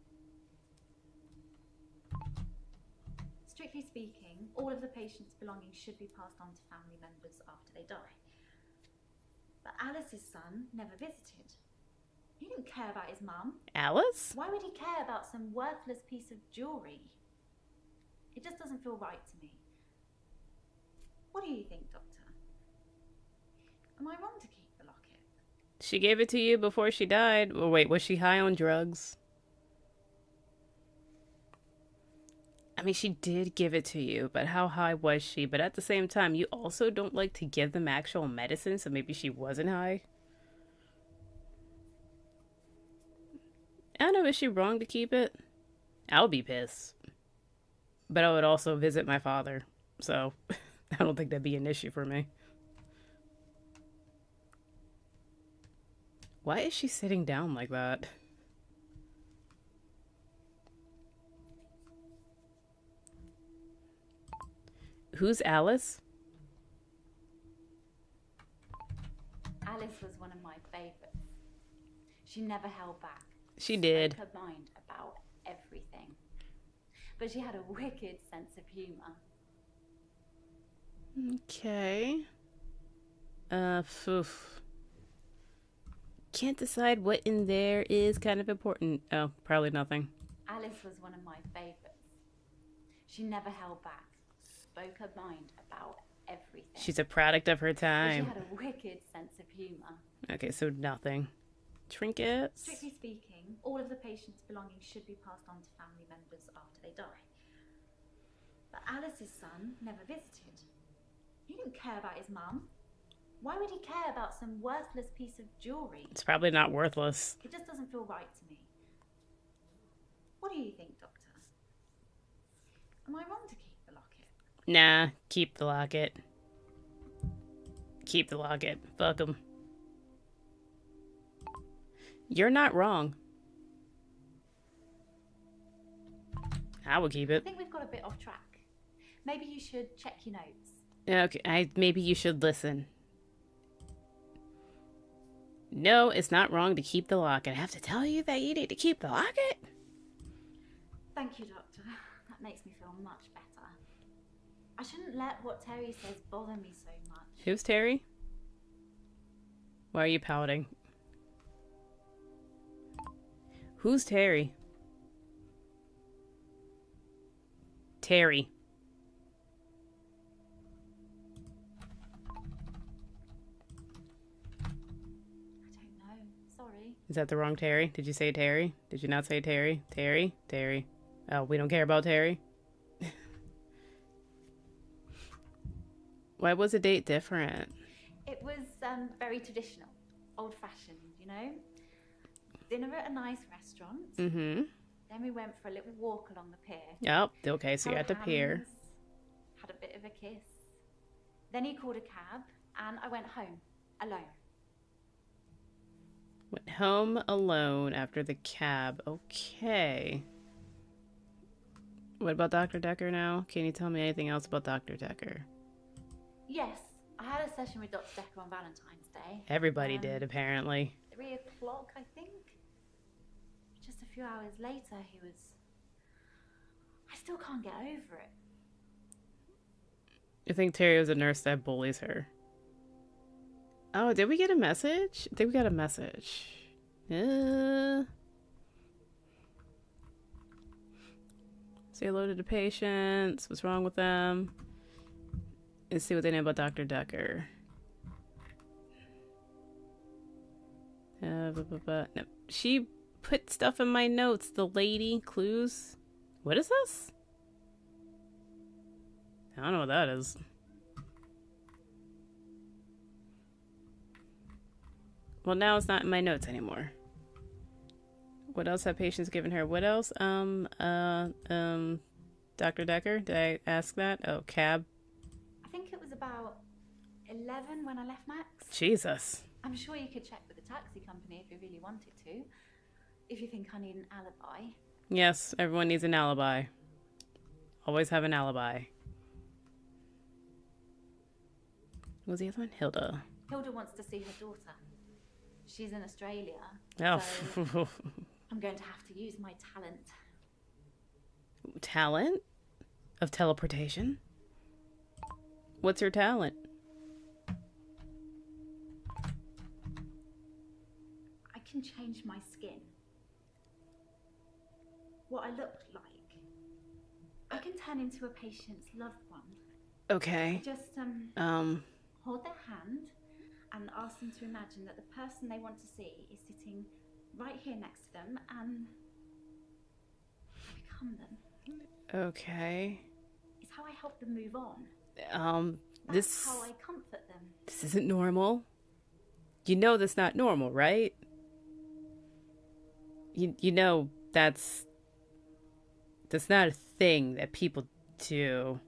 speaking, all of the patient's belongings should be passed on to family members after they die. But Alice's son never visited. He didn't care about his mum. Alice? Why would he care about some worthless piece of jewellery? It just doesn't feel right to me. What do you think, Doctor? Am I wrong to keep the locket? She gave it to you before she died. Oh, wait, was she high on drugs? I mean, she did give it to you, but how high was she? But at the same time, you also don't like to give them actual medicine, so maybe she wasn't high. I don't know, is she wrong to keep it? I would be pissed. But I would also visit my father, so I don't think that'd be an issue for me. Why is she sitting down like that? Who's Alice? Alice was one of my favourites. She never held back. She did. Spoke her mind about everything. But she had a wicked sense of humour. Okay. Oof. Can't decide what in there is kind of important. Oh, probably nothing. Alice was one of my favourites. She never held back. Spoke her mind about everything. She's a product of her But time. she had a wicked sense of humour. Okay, so nothing. Trinkets? Strictly speaking, all of the patient's belongings should be passed on to family members after they die. But Alice's son never visited. He didn't care about his mum. Why would he care about some worthless piece of jewellery? It's probably not worthless. It just doesn't feel right to me. What do you think, Doctor? Am I wrong to keep the locket? Nah, keep the locket. Keep the locket. Fuck 'em. You're not wrong. I will keep I it. think we've got a bit off track. Maybe you should check your notes. Okay, maybe you should listen. No, it's not wrong to keep the locket. I have to tell you that you need to keep the locket? Thank you, Doctor. That makes me feel much better. I shouldn't let what Terry says bother me so much. Who's Terry? Why are you pouting? Who's Terry? Terry. I don't know. Sorry. Is that the wrong Terry? Did you say Terry? Did you not say Terry? Terry? Terry. Oh, we don't care about Terry? Why was the date different? It was very traditional, old-fashioned, you know? Dinner at a nice restaurant. Mm-hmm. Then we went for a little walk along the pier. Yep. Okay, so you're at the Held pier. hands, had a bit of a kiss. Then he called a cab, and I went home, alone. Went home alone after the cab. Okay. What about Dr. Dekker now? Can you tell me anything else about Dr. Dekker? Yes, I had a session with Dr. Dekker on Valentine's Day. Everybody did, apparently. 3 o'clock, I think. Just a few hours later, he was... I still can't get over it. I think Terry was a nurse that bullies her. Oh, did we get a message? I think we got a message. Say hello to the patients. What's wrong with them? And see what they know about Dr. Dekker. No, she put stuff in my notes. The lady clues. What is this? I don't know what that is. Well, now it's not in my notes anymore. What else have patients given her? What else? Dr. Dekker? Did I ask that? Oh, cab. I think it was about 11 when I left Max. Jesus. I'm sure you could check with the taxi company if you really wanted to. If you think I need an alibi. Yes, everyone needs an alibi. Always have an alibi. What was the other one? Hilda. Hilda wants to see her daughter. She's in Australia. Oh. So I'm going to have to use my talent. Talent? of teleportation. What's her talent? I can change my skin. What I look like. I can turn into a patient's loved one. Okay. Just hold their hand and ask them to imagine that the person they want to see is sitting right here next to them, and I become them. Okay. It's how I help them move on. That's That's how I comfort them. This isn't normal. You know that's not normal, right? You know that's not a thing that people do.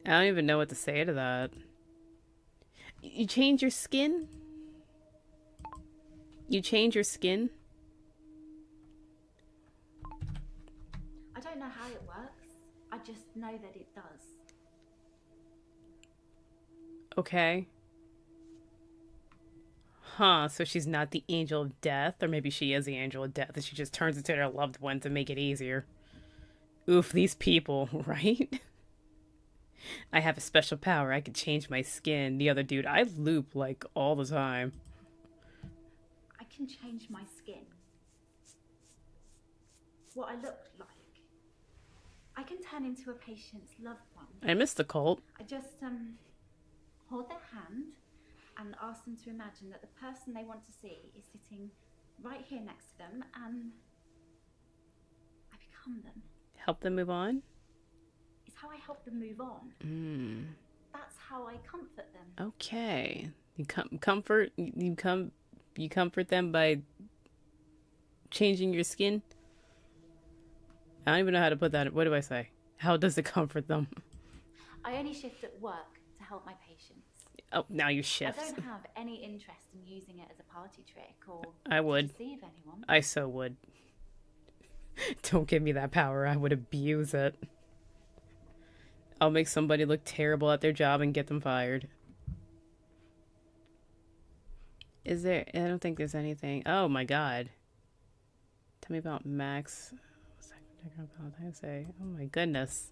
I don't even know what to say to that. You change your skin? You change your skin? I don't know how it works. I just know that it does. Okay. Huh, so she's not the angel of death, or maybe she is the angel of death and she just turns into their loved one to make it easier. Oof, these people, right? I have a special power. I can change my skin. The other dude, I loop like all the time. I can change my skin. What I look like. I can turn into a patient's loved one. I missed the cult. I just hold their hand and ask them to imagine that the person they want to see is sitting right here next to them, and I become them. Help them move on? It's how I help them move on. That's how I comfort them. Okay. You comfort them by changing your skin? I don't even know how to put that. What do I say? How does it comfort them? I only shift at work to help my patients. Oh, now you shift. I don't have any interest in using it as a party trick or I would. to deceive anyone. I so would. Don't give me that power. I would abuse it. I'll make somebody look terrible at their job and get them fired. Is there... I don't think there's anything... Oh my god. Tell me about Max. Valentine's Day. Oh my goodness.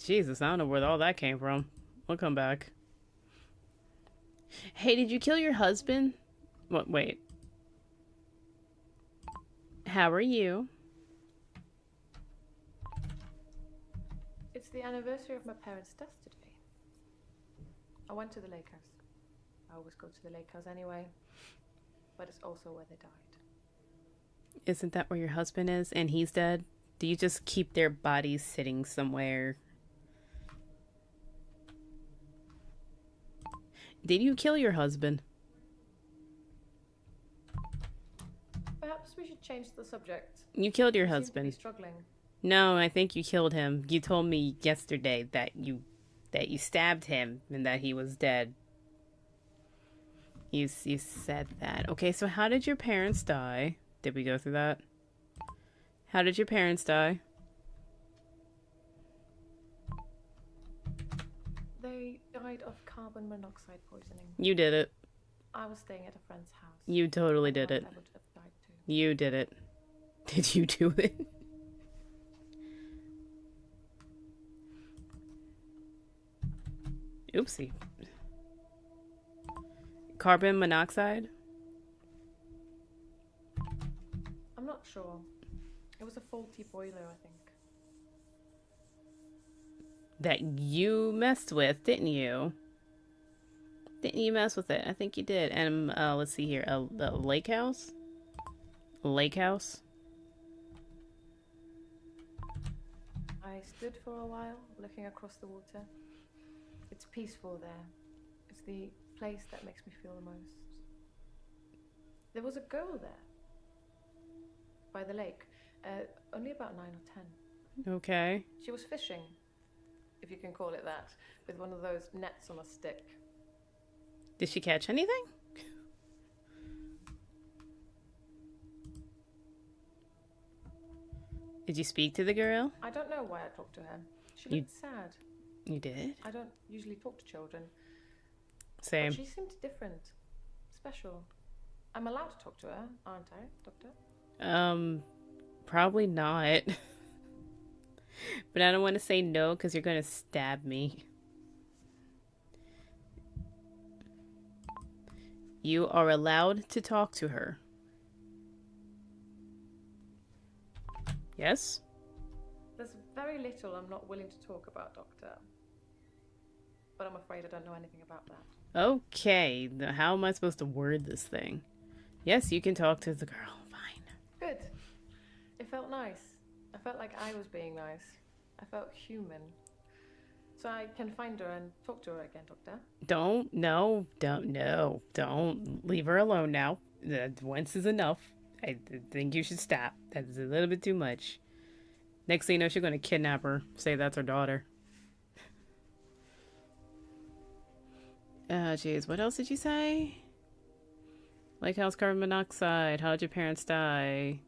Jesus, I don't know where all that came from. We'll come back. Hey, did you kill your husband? What? Wait. How are you? It's the anniversary of my parents' death today. I went to the lake house. I always go to the lake house anyway, but it's also where they died. Isn't that where your husband is and he's dead? Do you just keep their bodies sitting somewhere? Did you kill your husband? Perhaps we should change the subject. You killed your You seem to be husband. struggling. No, I think you killed him. You told me yesterday that you stabbed him and that he was dead. You said that. Okay, so how did your parents die? Did we go through that? How did your parents die? They died of carbon monoxide poisoning. You did it. I was staying at a friend's house. You totally did it. I would have died too. You did it. Did you do it? Oopsie. Carbon monoxide? I'm not sure. It was a faulty boiler, I think. That you messed with, didn't you? Didn't you mess with it? I think you did. And let's see here. A lake house? Lake house? I stood for a while, looking across the water. It's peaceful there. It's the place that makes me feel the most. There was a girl there. By the lake. Only about 9 or 10. Okay. She was fishing, if you can call it that, with one of those nets on a stick. Did she catch anything? Did you speak to the girl? I don't know why I talked to her. She You- looked sad. You did? I don't usually talk to children. Same. But she seemed different. Special. I'm allowed to talk to her, aren't I, Doctor? Probably not. But I don't want to say no because you're going to stab me. You are allowed to talk to her. Yes? There's very little I'm not willing to talk about, Doctor. But I'm afraid I don't know anything about that. Okay, how am I supposed to word this thing? Yes, you can talk to the girl. Fine. Good. It felt nice. I felt like I was being nice. I felt human. So I can find her and talk to her again, Doctor. Don't leave her alone now. Once is enough. I think you should stop. That's a little bit too much. Next thing you know, she's going to kidnap her. Say that's her daughter. Jeez, what else did you say? Lake house carbon monoxide. How did your parents die?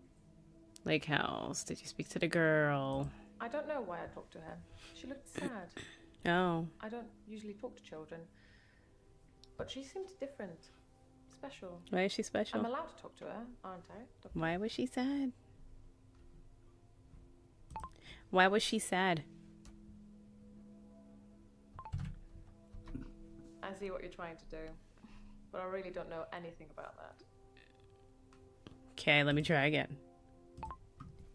Lake house. Did you speak to the girl? I don't know why I talked to her. She looked sad. Oh. I don't usually talk to children. But she seemed different. Special. Why is she special? I'm allowed to talk to her, aren't I, Doctor? Why was she sad? Why was she sad? I see what you're trying to do. But I really don't know anything about that. Okay, let me try again.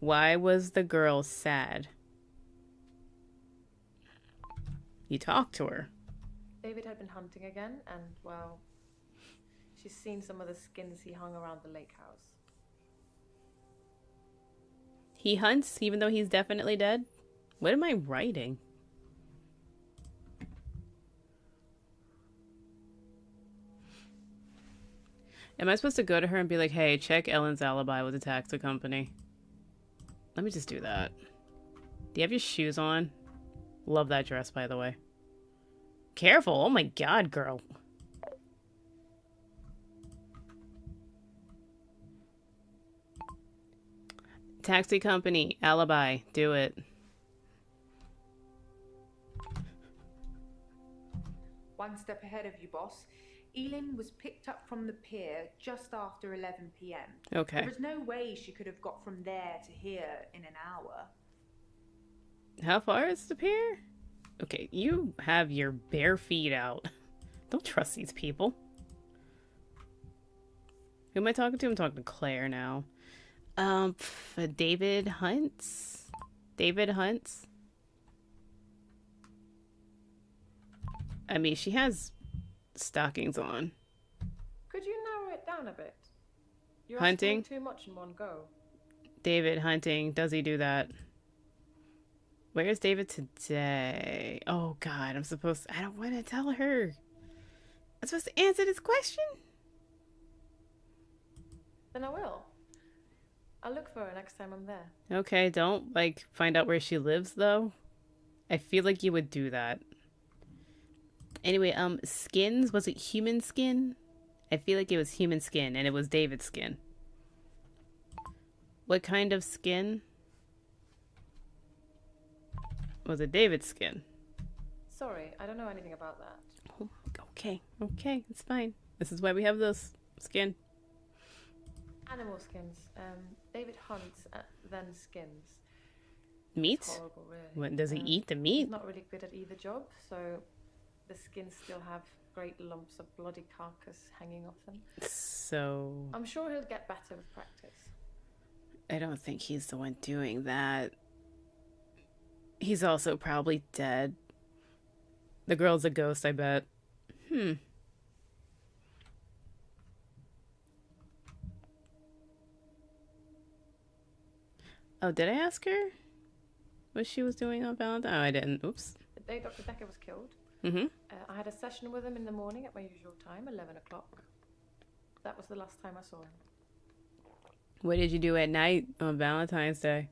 Why was the girl sad? You talked to her. David had been hunting again, and, well, she's seen some of the skins he hung around the lake house. He hunts, even though he's definitely dead? What am I writing? Am I supposed to go to her and be like, hey, check Ellen's alibi with the taxi company? Let me just do that. Do you have your shoes on? Love that dress, by the way. Careful. Oh my god, girl. Taxi company, alibi. Do it. One step ahead of you, boss. Elin was picked up from the pier just after 11 p.m. Okay. There was no way she could have got from there to here in an hour. How far is the pier? Okay, you have your bare feet out. Don't trust these people. Who am I talking to? I'm talking to Claire now. David Hunts? David Hunts? I mean, she has stockings on. Could you narrow it down a bit? You're Hunting? asking too much in one go. David hunting. Does he do that? Where's David today? Oh god, I don't want to tell her. I'm supposed to answer this question? Then I will. I'll look for her next time I'm there. Okay, don't, like, find out where she lives, though. I feel like you would do that. Anyway, skins? Was it human skin? I feel like it was human skin, and it was David's skin. What kind of skin? Was it David's skin? Sorry, I don't know anything about that. Oh, okay, it's fine. This is why we have this skin. Animal skins. David hunts, then skins. Meat? It's horrible, really. What, does he eat the He's meat? not really good at either job, so the skins still have great lumps of bloody carcass hanging off them. So... I'm sure he'll get better with practice. I don't think he's the one doing that. He's also probably dead. The girl's a ghost, I bet. Oh, did I ask her what she was doing on Valentine? Oh, I didn't. Oops. The day Dr. Dekker was killed, I had a session with him in the morning at my usual time, 11 o'clock. That was the last time I saw him. What did you do at night on Valentine's Day?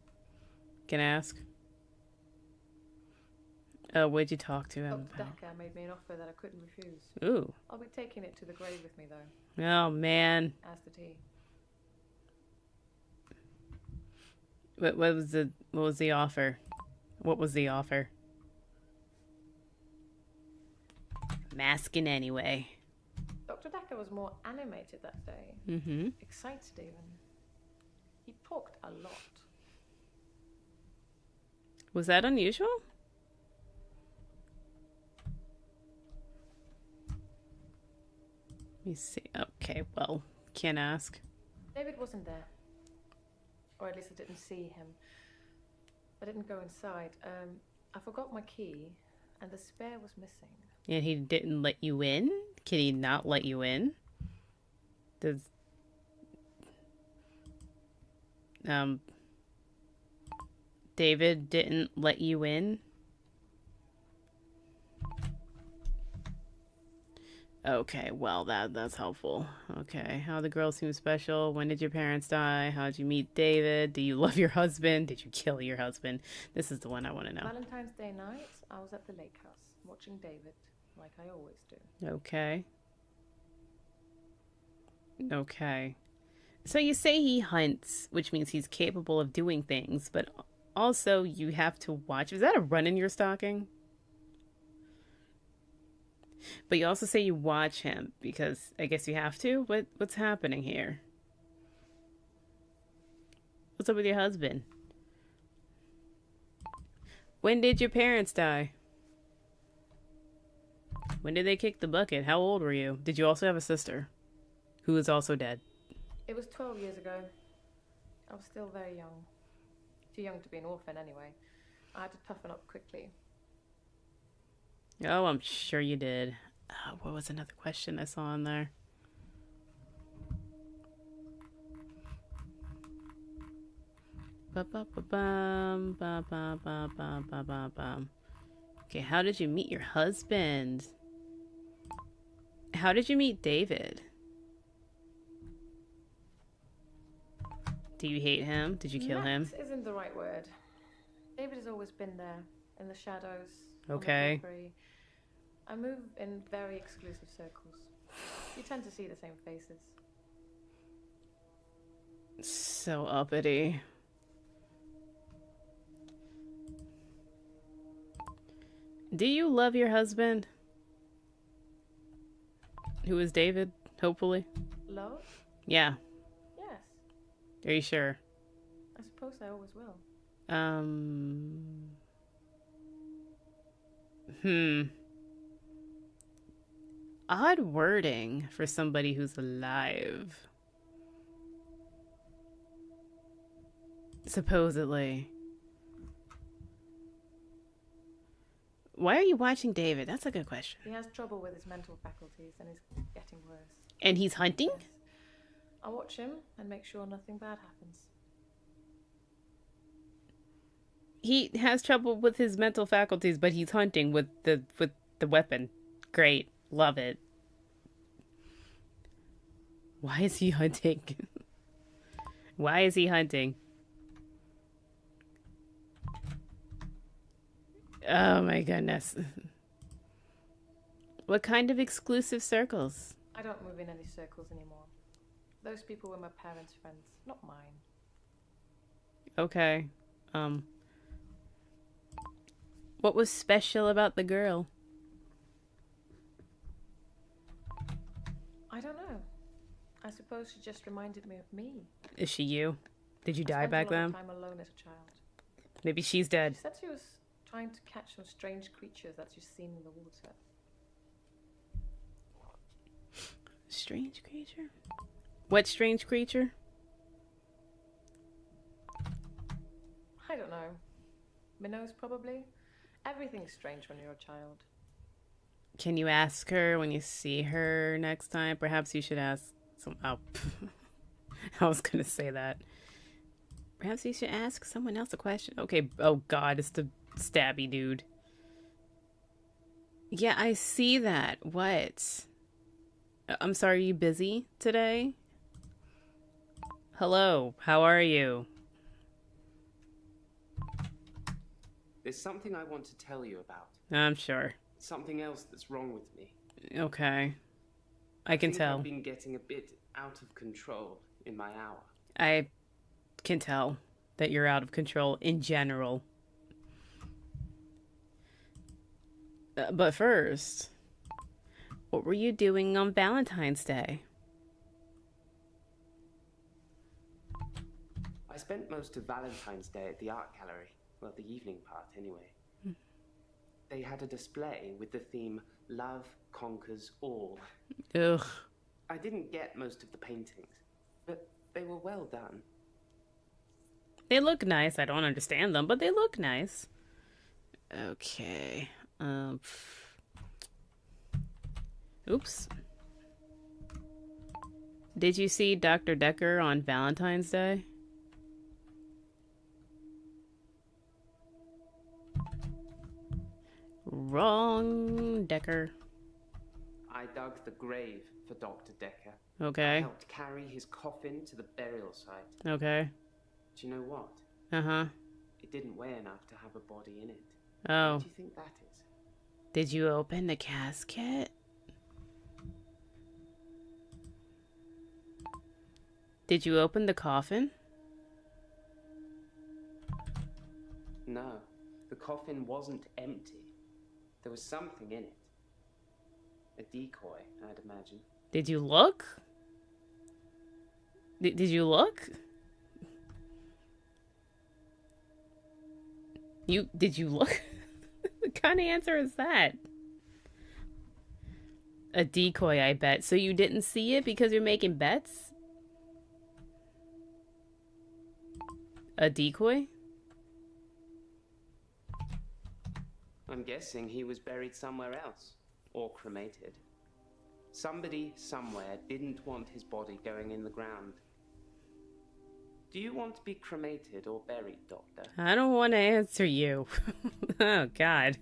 Can I ask? What did you talk to him Dr. about? Dekker made me an offer that I couldn't refuse. Ooh. I'll be taking it to the grave with me, though, Oh, man. as did he. What was the offer? What was the offer? Masking anyway. Dr. Dekker was more animated that day. Mm-hmm. Excited even. He talked a lot. Was that unusual? Let me see. Okay, well, can't ask. David wasn't there. Or at least I didn't see him. I didn't go inside. I forgot my key, and the spare was missing. And he didn't let you in? Can he not let you in? Does... David didn't let you in? Okay, well, that's helpful. Okay, how the girl seems special. When did your parents die? How did you meet David? Do you love your husband? Did you kill your husband? This is the one I want to know. Valentine's Day night, I was at the lake house, watching David, like I always do. Okay. Okay. So you say he hunts, which means he's capable of doing things, but also you have to watch. Is that a run in your stocking? But you also say you watch him because I guess you have to. What's happening here? What's up with your husband? When did your parents die? When did they kick the bucket? How old were you? Did you also have a sister who is also dead? It was 12 years ago. I was still very young. Too young to be an orphan anyway. I had to toughen up quickly. Oh, I'm sure you did. What was another question I saw in there? Ba-ba-ba-bum, ba-ba-ba-ba-ba-ba-bum. Okay, how did you meet your husband? How did you meet David? Do you hate him? Did you kill him? Met isn't the right word. David has always been there, in the shadows. Okay. On the periphery. I move in very exclusive circles. You tend to see the same faces. So uppity. Do you love your husband? Who is David, hopefully? Love? Yeah. Yes. Are you sure? I suppose I always will. Odd wording for somebody who's alive. Supposedly. Why are you watching David? That's a good question. He has trouble with his mental faculties and is getting worse. And he's hunting? Yes. I watch him and make sure nothing bad happens. He has trouble with his mental faculties, but he's hunting with the weapon. Great. Love it. Why is he hunting? Why is he hunting? Oh my goodness. What kind of exclusive circles? I don't move in any circles anymore. Those people were my parents' friends, not mine. Okay. What was special about the girl? I don't know. I suppose she just reminded me of me. Is she you? Did you I die spent back a lot then? of time alone as a child. Maybe she's dead. She said she was trying to catch some strange creatures that she's seen in the water. Strange creature? What strange creature? I don't know. Minnows, probably. Everything's strange when you're a child. Can you ask her when you see her next time? Perhaps you should ask some... Oh, I was going to say that. Perhaps you should ask someone else a question. Okay, oh god, it's the stabby dude. Yeah, I see that. What? I'm sorry, are you busy today? Hello, how are you? There's something I want to tell you about. I'm sure. Something else that's wrong with me. Okay. I can think tell. I've been getting a bit out of control in my hour. I can tell that you're out of control in general. But first, what were you doing on Valentine's Day? I spent most of Valentine's Day at the art gallery. Well, the evening part, anyway. They had a display with the theme Love Conquers All. Ugh. I didn't get most of the paintings, but they were well done. They look nice. I don't understand them, but they look nice. Okay. Oops. Did you see Doctor Dekker on Valentine's Day? Wrong, Dekker. I dug the grave for Dr. Dekker. I Okay. helped carry his coffin to the burial site. Okay. Do you know what? Uh-huh. It didn't weigh enough to have a body in it. Oh. What do you think that is? Did you open the casket? Did you open the coffin? No, the coffin wasn't empty. There was something in it. A decoy, I'd imagine. Did you look? Did you look? Did you look? What kind of answer is that? A decoy, I bet. So you didn't see it because you're making bets? A decoy? I'm guessing he was buried somewhere else. Or cremated. Somebody somewhere didn't want his body going in the ground. Do you want to be cremated or buried, Doctor? I don't want to answer you. Oh, God.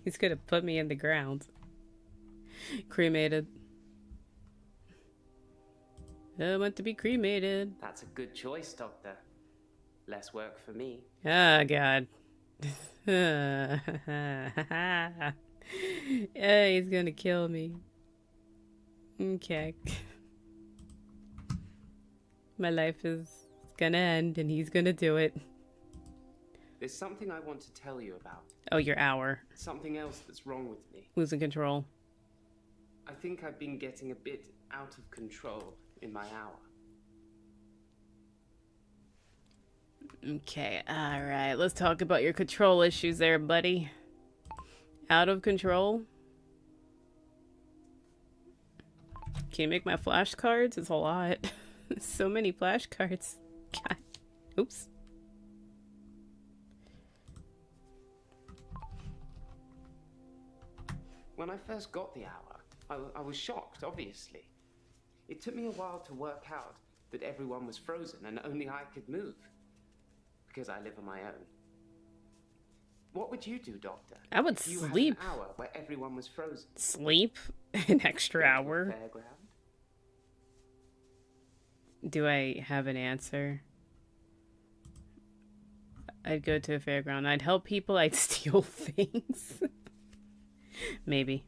He's gonna put me in the ground. Cremated. I want to be cremated. That's a good choice, Doctor. Less work for me. Oh, God. Yeah, he's gonna kill me. Okay. My life is gonna end and he's gonna do it. There's something I want to tell you about. Oh, your hour. Something else that's wrong with me. Losing control. I think I've been getting a bit out of control in my hour. Okay, alright. Let's talk about your control issues there, buddy. Out of control? Can you make my flashcards? It's a lot. So many flashcards. God. Oops. When I first got the hour, I was shocked, obviously. It took me a while to work out that everyone was frozen and only I could move. Because I live on my own. What would you do, Doctor? I would if you sleep. had an hour where everyone was frozen. Sleep? An extra Go to a hour? fairground? Do I have an answer? I'd go to a fairground. I'd help people. I'd steal things. Maybe.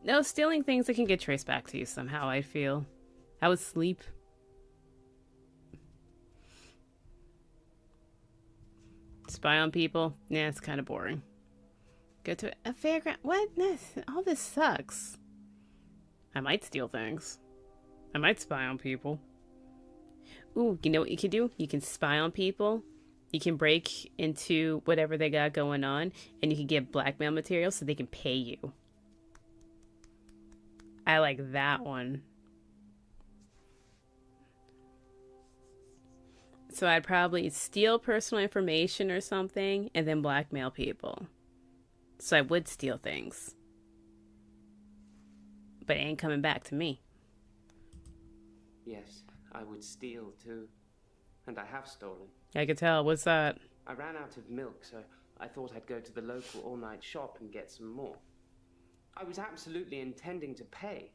No, stealing things that can get traced back to you somehow, I feel. I would sleep. Spy on people? Yeah, it's kind of boring. Go to a fairground? What? All this sucks. I might steal things. I might spy on people. Ooh, you know what you can do? You can spy on people. You can break into whatever they got going on, and you can get blackmail material so they can pay you. I like that one. So I'd probably steal personal information or something, and then blackmail people. So I would steal things. But it ain't coming back to me. Yes, I would steal too. And I have stolen. I could tell. What's that? I ran out of milk, so I thought I'd go to the local all-night shop and get some more. I was absolutely intending to pay,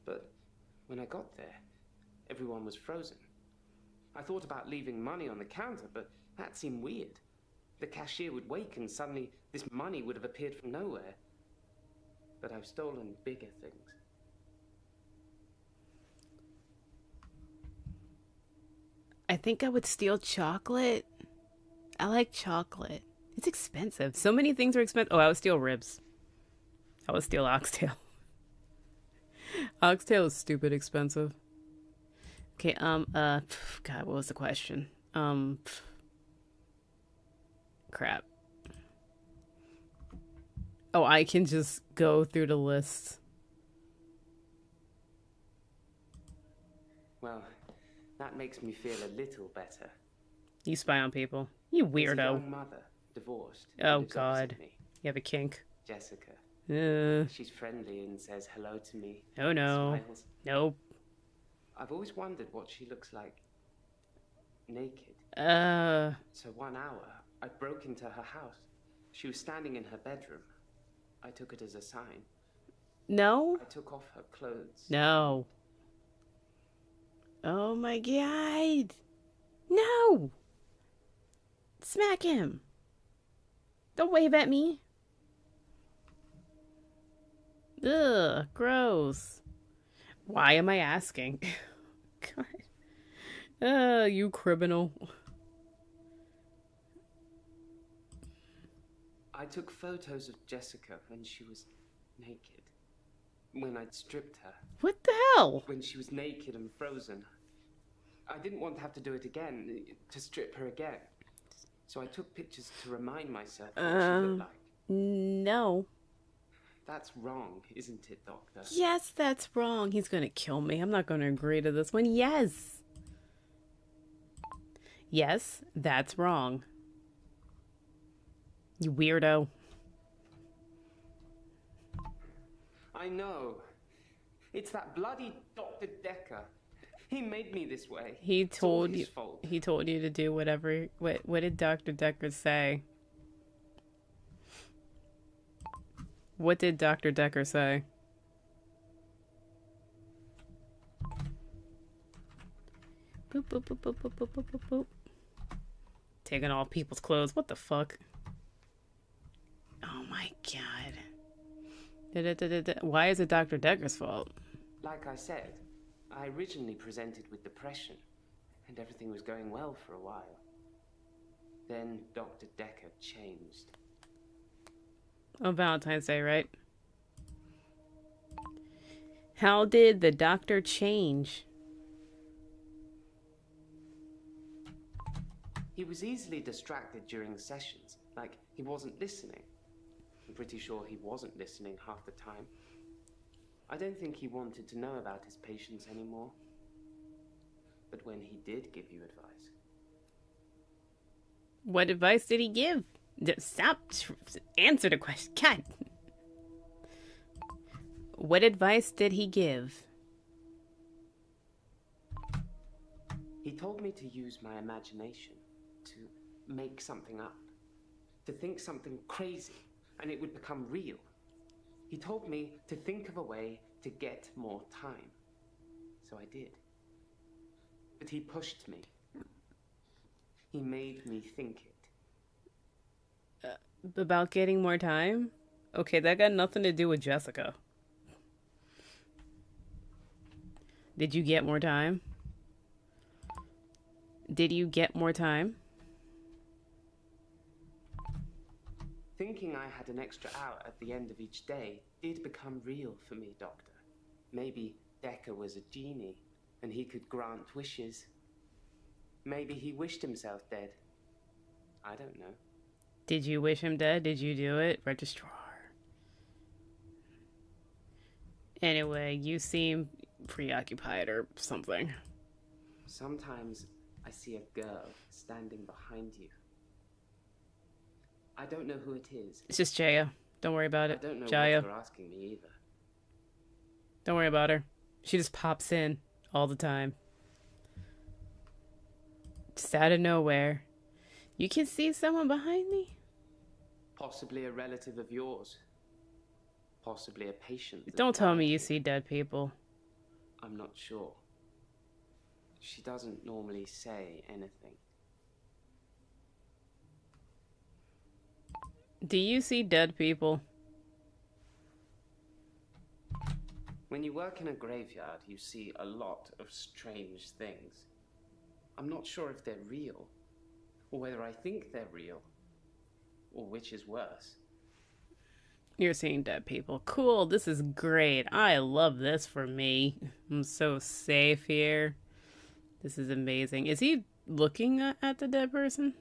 but when I got there, everyone was frozen. I thought about leaving money on the counter, but that seemed weird. The cashier would wake and suddenly this money would have appeared from nowhere. But I've stolen bigger things. I think I would steal chocolate. I like chocolate. It's expensive. So many things are expensive. Oh, I would steal ribs. I would steal oxtail. Oxtail is stupid expensive. Okay, God, what was the question? Crap. Oh, I can just go through the list. Well, that makes me feel a little better. You spy on people. You There's a weirdo. young mother, divorced. who Oh, lives God. opposite me. You have a kink. Jessica. She's friendly and says hello to me. Oh, no. Smiles. Nope. I've always wondered what she looks like naked. So 1 hour, I broke into her house. She was standing in her bedroom. I took it as a sign. No? I took off her clothes. No. Oh, my God. No! Smack him. Don't wave at me. Ugh, gross. Why am I asking? God. You criminal. I took photos of Jessica when she was naked. When I'd stripped her. What the hell? When she was naked and frozen. I didn't want to have to do it again, to strip her again. So I took pictures to remind myself what she looked like. No. That's wrong, isn't it, Doctor? Yes, that's wrong. He's gonna kill me. I'm not gonna agree to this one. Yes. Yes, that's wrong. You weirdo. I know. It's that bloody Dr. Dekker. He made me this way. He It's all told you. his fault. He told you to do whatever. What did Doctor Dekker say? What did Doctor Dekker say? Boop boop boop boop boop boop boop boop boop. Taking all people's clothes. What the fuck? Oh my God. Why is it Dr. Dekker's fault? Like I said, I originally presented with depression, and everything was going well for a while. Then Dr. Dekker changed. On Valentine's Day, right? How did the doctor change? He was easily distracted during sessions, like he wasn't listening. I'm pretty sure he wasn't listening half the time. I don't think he wanted to know about his patients anymore. But when he did give you advice... What advice did he give? Stop. Answer the question. God. What advice did he give? He told me to use my imagination, to make something up, to think something crazy, and it would become real. He told me to think of a way to get more time. So I did. But he pushed me. He made me think it. About getting more time? Okay, that got nothing to do with Jessica. Did you get more time? Did you get more time? Thinking I had an extra hour at the end of each day did become real for me, Doctor. Maybe Dekker was a genie, and he could grant wishes. Maybe he wished himself dead. I don't know. Did you wish him dead? Did you do it? Registrar. Anyway, you seem preoccupied or something. Sometimes I see a girl standing behind you. I don't know who it is. It's just Jaya. Don't worry about it. I don't know Jaya. what you're asking me either. Don't worry about her. She just pops in all the time. Just out of nowhere. You can see someone behind me? Possibly a relative of yours. Possibly a patient. that Don't tell died me you here. see dead people. I'm not sure. She doesn't normally say anything. Do you see dead people? When you work in a graveyard, you see a lot of strange things. I'm not sure if they're real, or whether I think they're real, or which is worse. You're seeing dead people. Cool, this is great. I love this for me. I'm so safe here. This is amazing. Is he looking at the dead person?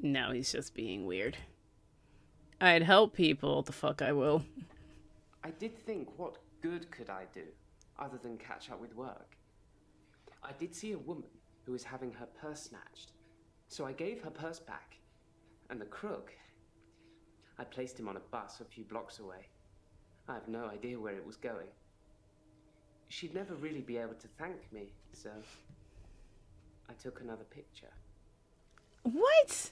No, he's just being weird. I'd help people. The fuck I will. I did think, what good could I do, other than catch up with work? I did see a woman who was having her purse snatched, so I gave her purse back. And the crook, I placed him on a bus a few blocks away. I have no idea where it was going. She'd never really be able to thank me, so I took another picture. What?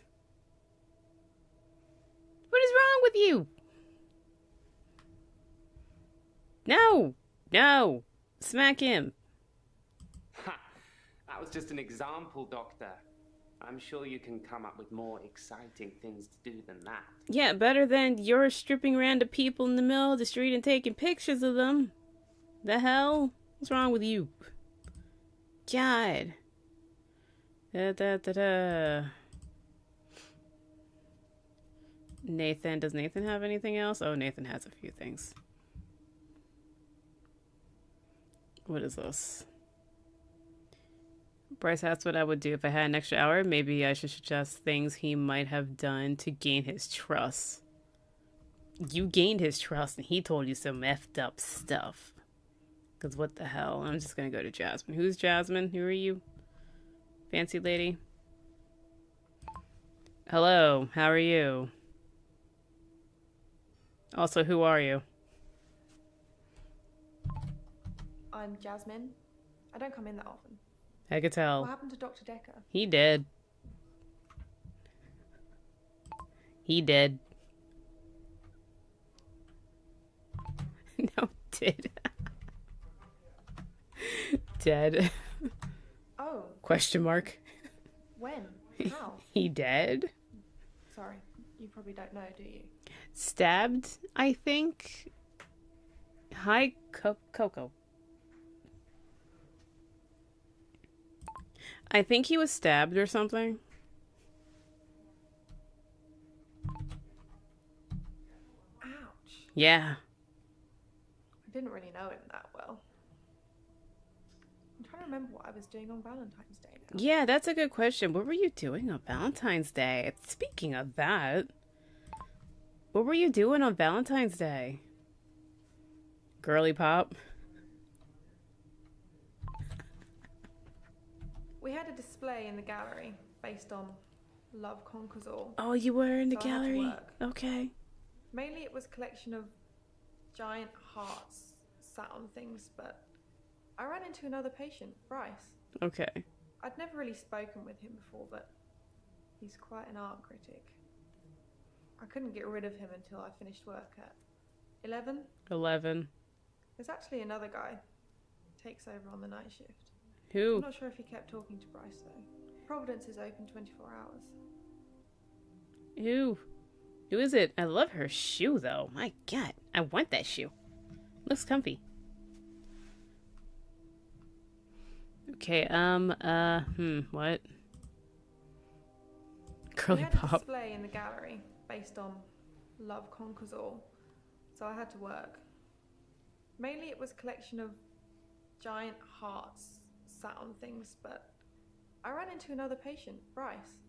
What is wrong with you? No! No! Smack him. Ha! That was just an example, Doctor. I'm sure you can come up with more exciting things to do than that. Yeah, better than you're stripping random people in the middle of the street and taking pictures of them. The hell? What's wrong with you? God. Nathan. Does Nathan have anything else? Oh, Nathan has a few things. What is this? Bryce asked what I would do if I had an extra hour. Maybe I should suggest things he might have done to gain his trust. You gained his trust and he told you some effed up stuff. Because what the hell? I'm just going to go to Jasmine. Who's Jasmine? Who are you? Fancy lady? Hello, how are you? Also, who are you? I'm Jasmine. I don't come in that often. I could tell. What happened to Dr. Dekker? He did. He did. No, did. Dead. Oh. Question mark. When? How? He dead? Sorry, you probably don't know, do you? Stabbed, I think. Hi, Coco. I think he was stabbed or something. Ouch. Yeah. I didn't really know him that well. I'm trying to remember what I was doing on Valentine's Day now. Yeah, that's a good question. What were you doing on Valentine's Day? Speaking of that, what were you doing on Valentine's Day? Girly pop? We had a display in the gallery based on Love Conquers All. Oh, you were in the So I had to gallery? work. Okay. Mainly it was a collection of giant hearts sat on things, but I ran into another patient, Bryce. Okay. I'd never really spoken with him before, but he's quite an art critic. I couldn't get rid of him until I finished work at 11. 11. There's actually another guy takes over on the night shift. Who? I'm not sure if he kept talking to Bryce though. Providence is open 24 hours. Who? Who is it? I love her shoe though. My God. I want that shoe. Looks comfy. Okay, what? Girly We had a pop. display in the gallery based on Love Conquers All, so I had to work. Mainly it was a collection of giant hearts sat on things, but I ran into another patient, Bryce.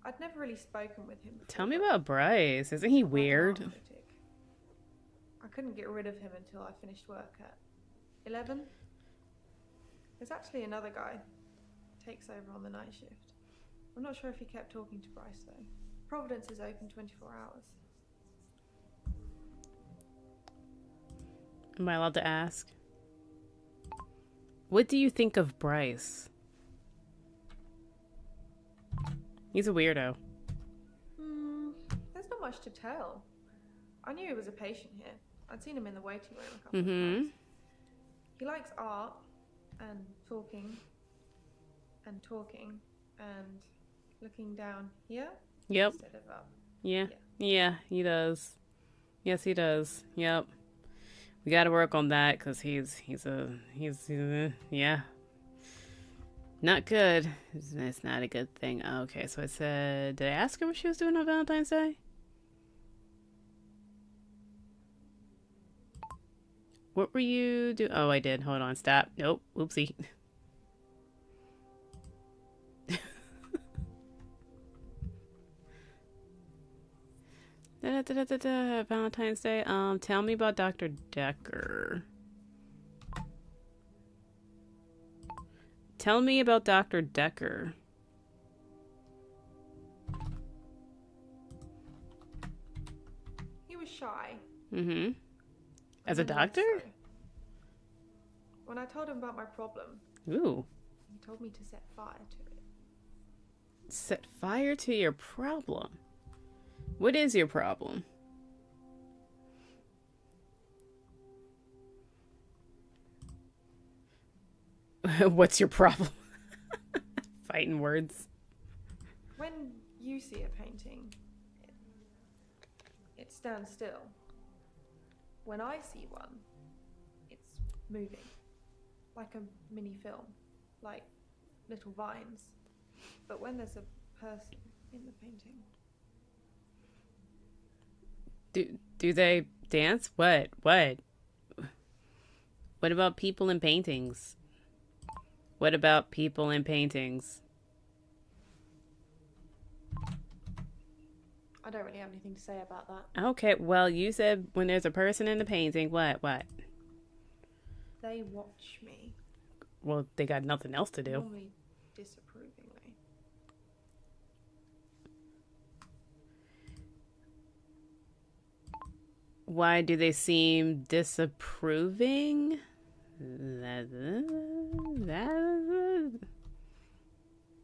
I'd never really spoken with him before. Tell me about Bryce. Isn't he weird? I couldn't get rid of him until I finished work at 11. There's actually another guy takes over on the night shift. I'm not sure if he kept talking to Bryce though. Providence is open 24 hours. Am I allowed to ask? What do you think of Bryce? He's a weirdo. There's not much to tell. I knew he was a patient here. I'd seen him in the waiting room a couple of times. He likes art and talking and looking down here Yep. instead of up. Yeah. Yeah, he does. Yes, he does. Yep. We got to work on that because he's yeah. Not good. It's not a good thing. Okay, so I said, did I ask her what she was doing on Valentine's Day? What were you doing? Oh, I did. Hold on. Stop. Nope. Oopsie. Valentine's Day. Tell me about Dr. Dekker. Tell me about Dr. Dekker. He was shy. Mm-hmm. As I a didn't doctor? think so. When I told him about my problem, Ooh. he told me to set fire to it. Set fire to your problem. What is your problem? What's your problem? Fighting words. When you see a painting, it stands still. When I see one, it's moving. Like a mini film. Like little vines. But when there's a person in the painting... Do they dance? What? What about people in paintings? What about people in paintings? I don't really have anything to say about that. Okay, well, you said when there's a person in the painting, what? They watch me. Well, they got nothing else to do. Normally disapprovingly. Why do they seem disapproving?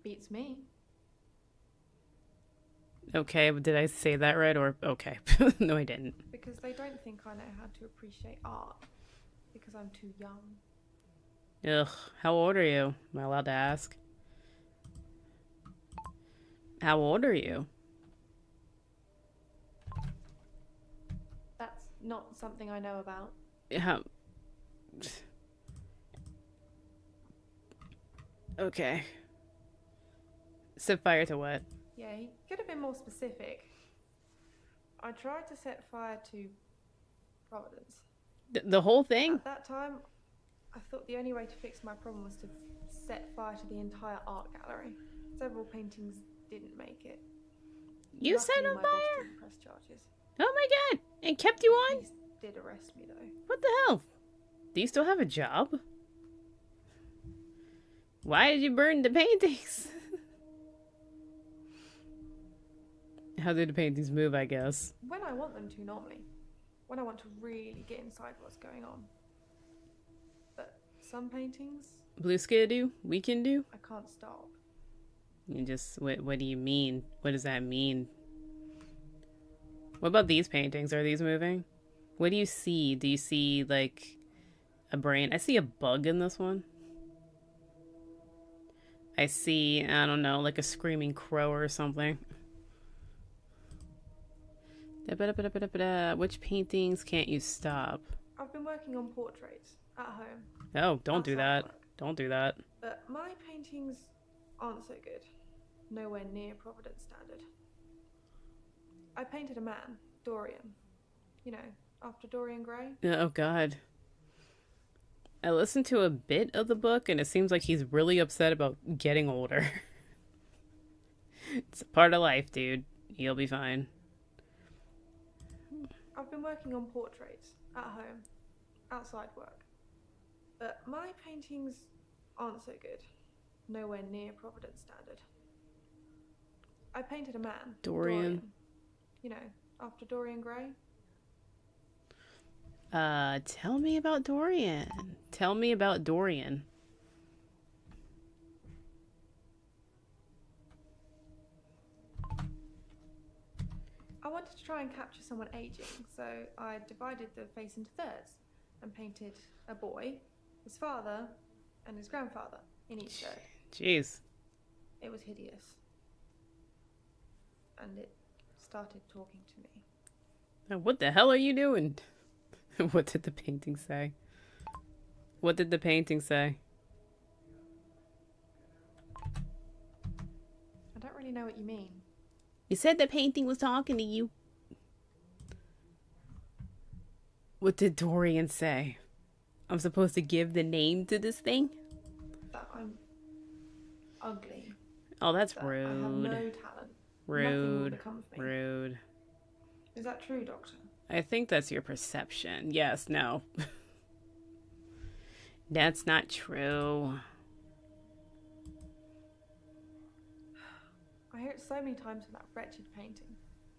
Beats me. Okay, but did I say that right? Or okay. No, I didn't. Because they don't think I know how to appreciate art. Because I'm too young. Ugh, how old are you? Am I allowed to ask? How old are you? That's not something I know about. How... Okay. Set fire to what? Yeah, he could have been more specific. I tried to set fire to Providence. The whole thing? At that time, I thought the only way to fix my problem was to set fire to the entire art gallery. Several paintings didn't make it. You set Luckily, on my boss fire? didn't press charges. Oh my god! And kept you on? Police did arrest me though. What the hell? Do you still have a job? Why did you burn the paintings? How did the paintings move, I guess? When I want them to normally. When I want to really get inside what's going on. But some paintings, Blue Skidoo? We can do? I can't stop. You just, what do you mean? What does that mean? What about these paintings? Are these moving? What do you see? Do you see, like, a brain? I see a bug in this one. I see, I don't know, like a screaming crow or something. Which paintings can't you stop? I've been working on portraits at home. Oh, don't do Outside that. work. Don't do that. But my paintings aren't so good. Nowhere near Providence standard. I painted a man, Dorian. You know, after Dorian Gray. Oh, God. I listened to a bit of the book, and it seems like he's really upset about getting older. It's a part of life, dude. You'll be fine. I've been working on portraits at home, outside work. But my paintings aren't so good. Nowhere near Providence standard. I painted a man, Dorian. You know, after Dorian Gray. Tell me about Dorian. Tell me about Dorian. I wanted to try and capture someone aging, so I divided the face into thirds and painted a boy, his father, and his grandfather in each third. Jeez. It was hideous. And it started talking to me. Now, what the hell are you doing? What did the painting say? What did the painting say? I don't really know what you mean. You said the painting was talking to you. What did Dorian say? I'm supposed to give the name to this thing? That I'm ugly. Oh, that's That rude. I have no talent. Nothing will Rude. become of me. Rude. Is that true, Doctor? I think that's your perception. Yes, no. That's not true. I hear it so many times in that wretched painting.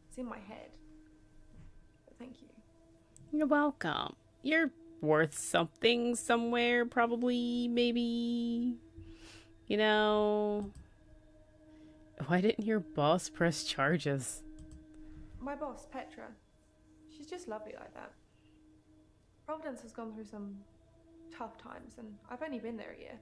It's in my head. But thank you. You're welcome. You're worth something somewhere, probably, maybe. You know. Why didn't your boss press charges? My boss, Petra, she's just lovely like that. Providence has gone through some tough times, and I've only been there a year.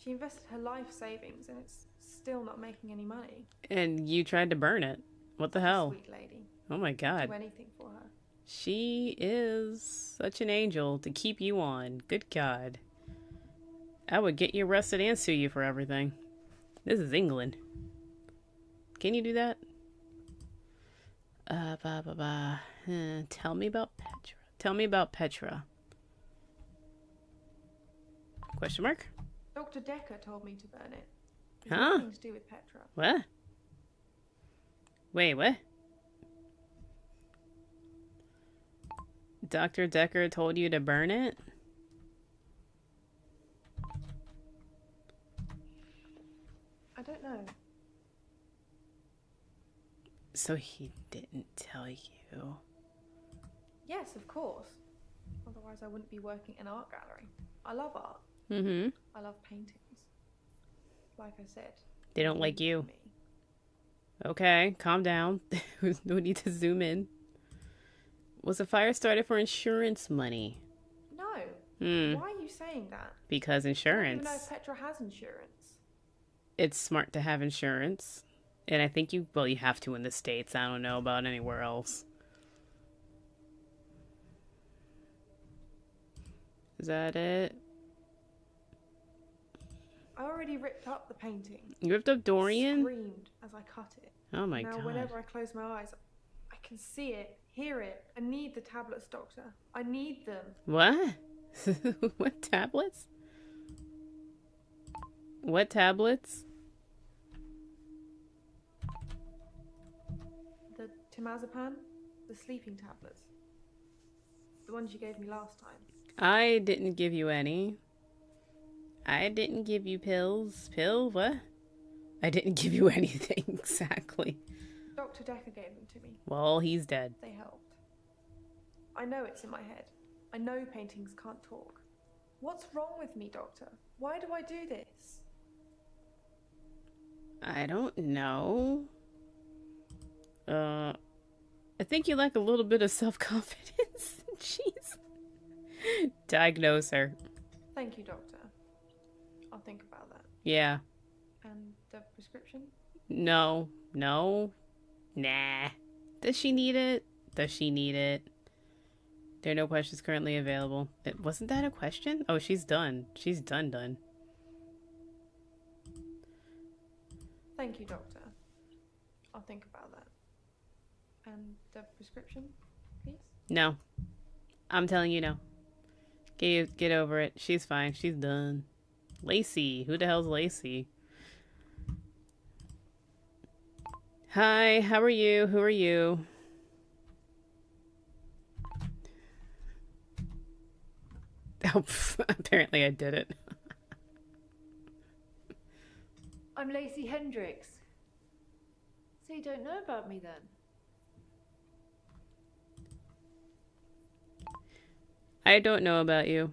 She invested her life savings, and it's still not making any money. And you tried to burn it. What the hell? Sweet lady. Oh my god. Do anything for her. She is such an angel to keep you on. Good God. I would get you arrested and sue you for everything. This is England. Can you do that? Tell me about Petra. Tell me about Petra. Question mark? Dr. Dekker told me to burn it. It's Huh? nothing to do with Petra. What? Wait, what? Dr. Dekker told you to burn it? I don't know. So he didn't tell you. Yes, of course. Otherwise I wouldn't be working in an art gallery. I love art. Mm-hmm. I love paintings. Like I said. They don't like you. Me. Okay, calm down. No need to zoom in. Was the fire started for insurance money? No. Hmm. Why are you saying that? Because I don't insurance. even know if Petra has insurance. It's smart to have insurance. And I think you have to in the States. I don't know about anywhere else. Is that it? I already ripped up the painting. You ripped up Dorian? Screamed as I cut it. Oh my now, god. whenever I close my eyes, I can see it, hear it. I need the tablets, Doctor. I need them. What? What tablets? What tablets? The temazepam, the sleeping tablets. The ones you gave me last time. I didn't give you any. I didn't give you pills. Pill? What? I didn't give you anything, exactly. Dr. Dekker gave them to me. Well, he's dead. They helped. I know it's in my head. I know paintings can't talk. What's wrong with me, Doctor? Why do I do this? I don't know. I think you lack a little bit of self-confidence. Jeez. Diagnose her. Thank you, Doctor. I'll think about that. Yeah. And the prescription? No. No. Nah. Does she need it? Does she need it? There are no questions currently available. Wasn't that a question? Oh, she's done. She's done. Thank you, Doctor. I'll think about that. And the prescription, please? No. I'm telling you no. Get over it. She's fine. She's done. Lacey. Who the hell's Lacey? Hi, how are you? Who are you? Oh, apparently I did it. I'm Lacey Hendricks. So you don't know about me then? I don't know about you.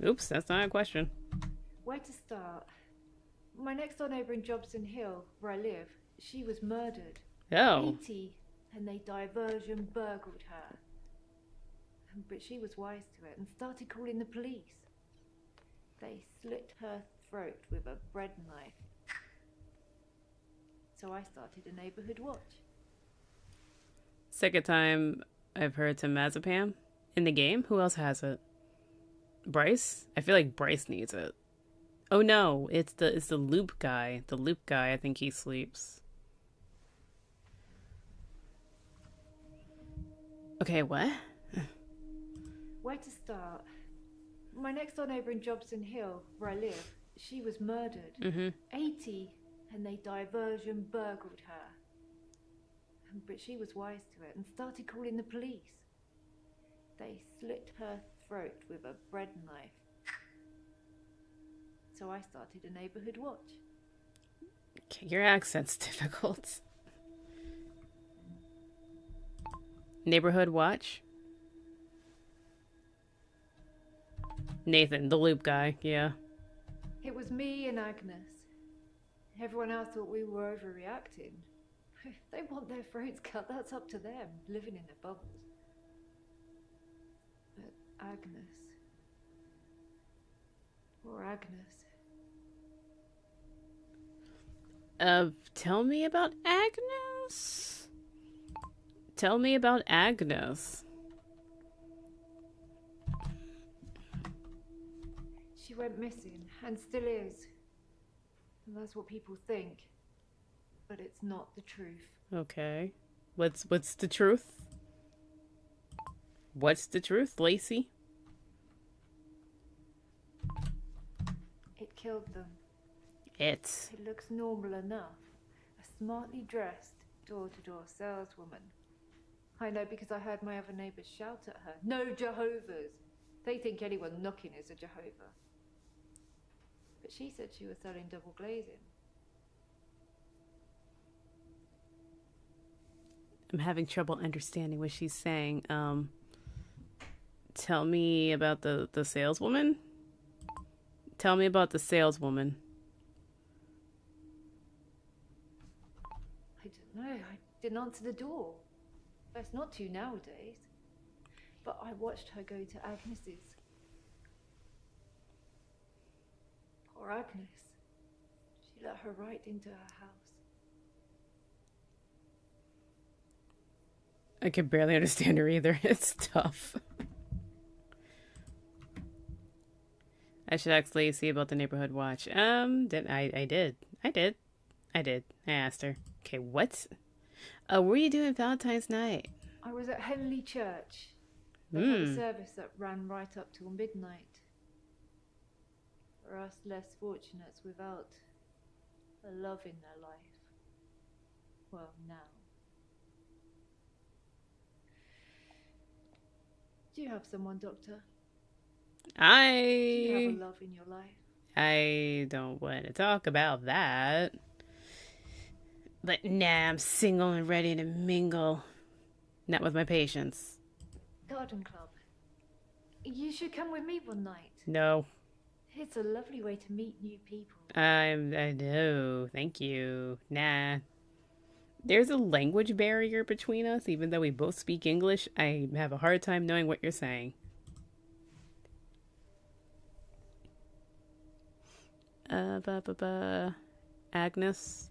Oops, that's not a question. Where to start? My next door neighbour in Jobson Hill, where I live, she was murdered. Oh. 80, and they diversion burgled her. But she was wise to it and started calling the police. They slit her throat with a bread knife. So I started a neighbourhood watch. Second time I've heard temazepam in the game. Who else has it? Bryce? I feel like Bryce needs it. Oh no, it's the loop guy. The loop guy, I think he sleeps. Okay, what? Where to start? My next door neighbour in Jobson Hill, where I live, she was murdered. 80, and they diversion burgled her. But she was wise to it and started calling the police. They slit her throat with a bread knife. So I started a neighbourhood watch. Okay, your accent's difficult. Neighborhood watch? Nathan, the loop guy, yeah. It was me and Agnes. Everyone else thought we were overreacting. If they want their throats cut, that's up to them, living in their bubbles. But Agnes... Poor Agnes. Tell me about Agnes? Tell me about Agnes. She went missing, and still is. And that's what people think. But it's not the truth. Okay. What's the truth? What's the truth, Lacey? It killed them. It looks normal enough. A smartly dressed, door-to-door saleswoman. I know because I heard my other neighbours shout at her. No Jehovah's! They think anyone knocking is a Jehovah. But she said she was selling double glazing. I'm having trouble understanding what she's saying. Tell me about the saleswoman? Tell me about the saleswoman. I don't know. I didn't answer the door. Best not to nowadays. But I watched her go to Agnes's. Poor Agnes. She let her right into her house. I can barely understand her either. It's tough. I should ask Lacey about the neighborhood watch. I did. I asked her. Okay, what? What were you doing Valentine's night? I was at Henley Church. They had a service that ran right up till midnight. For us less fortunates without a love in their life. Well, now. Do you have someone, Doctor? Do you have a love in your life? I don't want to talk about that. But nah, I'm single and ready to mingle. Not with my patients. Garden club. You should come with me one night. No. It's a lovely way to meet new people. I know. Thank you. Nah. There's a language barrier between us, even though we both speak English. I have a hard time knowing what you're saying. Agnes?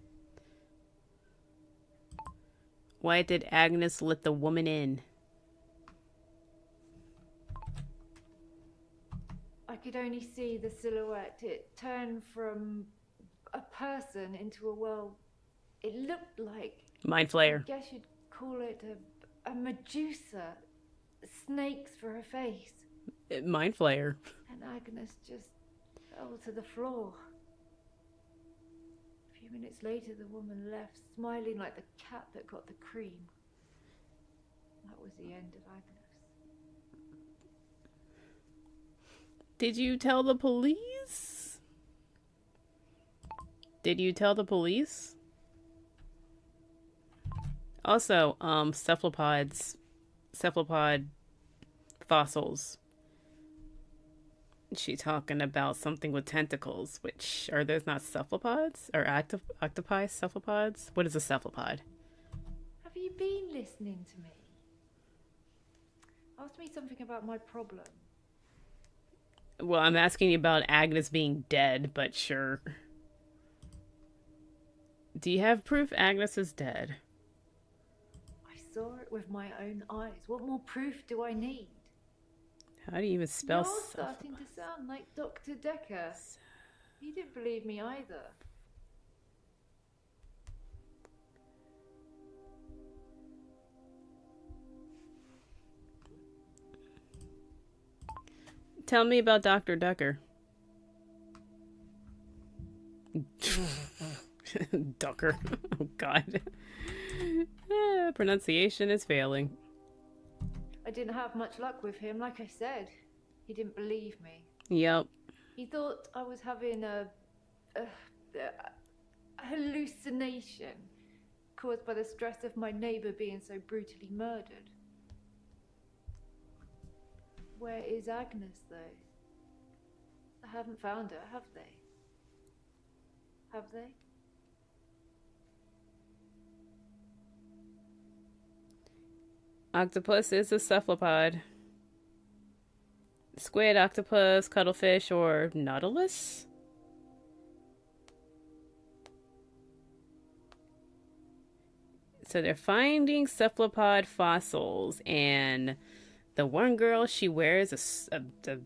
Why did Agnes let the woman in? I could only see the silhouette. It turned from a person into a, well, it looked like... Mind flayer. I guess you'd call it a Medusa. Snakes for her face. Mind flayer. And Agnes just fell to the floor. A few minutes later, the woman left, smiling like the cat that got the cream. That was the end of Agnes. Did you tell the police? Did you tell the police? Also, cephalopod fossils. She talking about something with tentacles, which, are those not cephalopods? Or octopi cephalopods? What is a cephalopod? Have you been listening to me? Ask me something about my problem. Well, I'm asking you about Agnes being dead, but sure. Do you have proof Agnes is dead? I saw it with my own eyes. What more proof do I need? How do you even spell You're starting to sound like Doctor Dekker. You didn't believe me either. Tell me about Doctor Dekker. Ducker. Oh, God. Pronunciation is failing. I didn't have much luck with him, like I said. He didn't believe me. Yep. He thought I was having a hallucination caused by the stress of my neighbor being so brutally murdered. Where is Agnes, though? I haven't found her, have they? Have they? Octopus is a cephalopod. Squid, octopus, cuttlefish, or nautilus? So they're finding cephalopod fossils, and the one girl, she wears a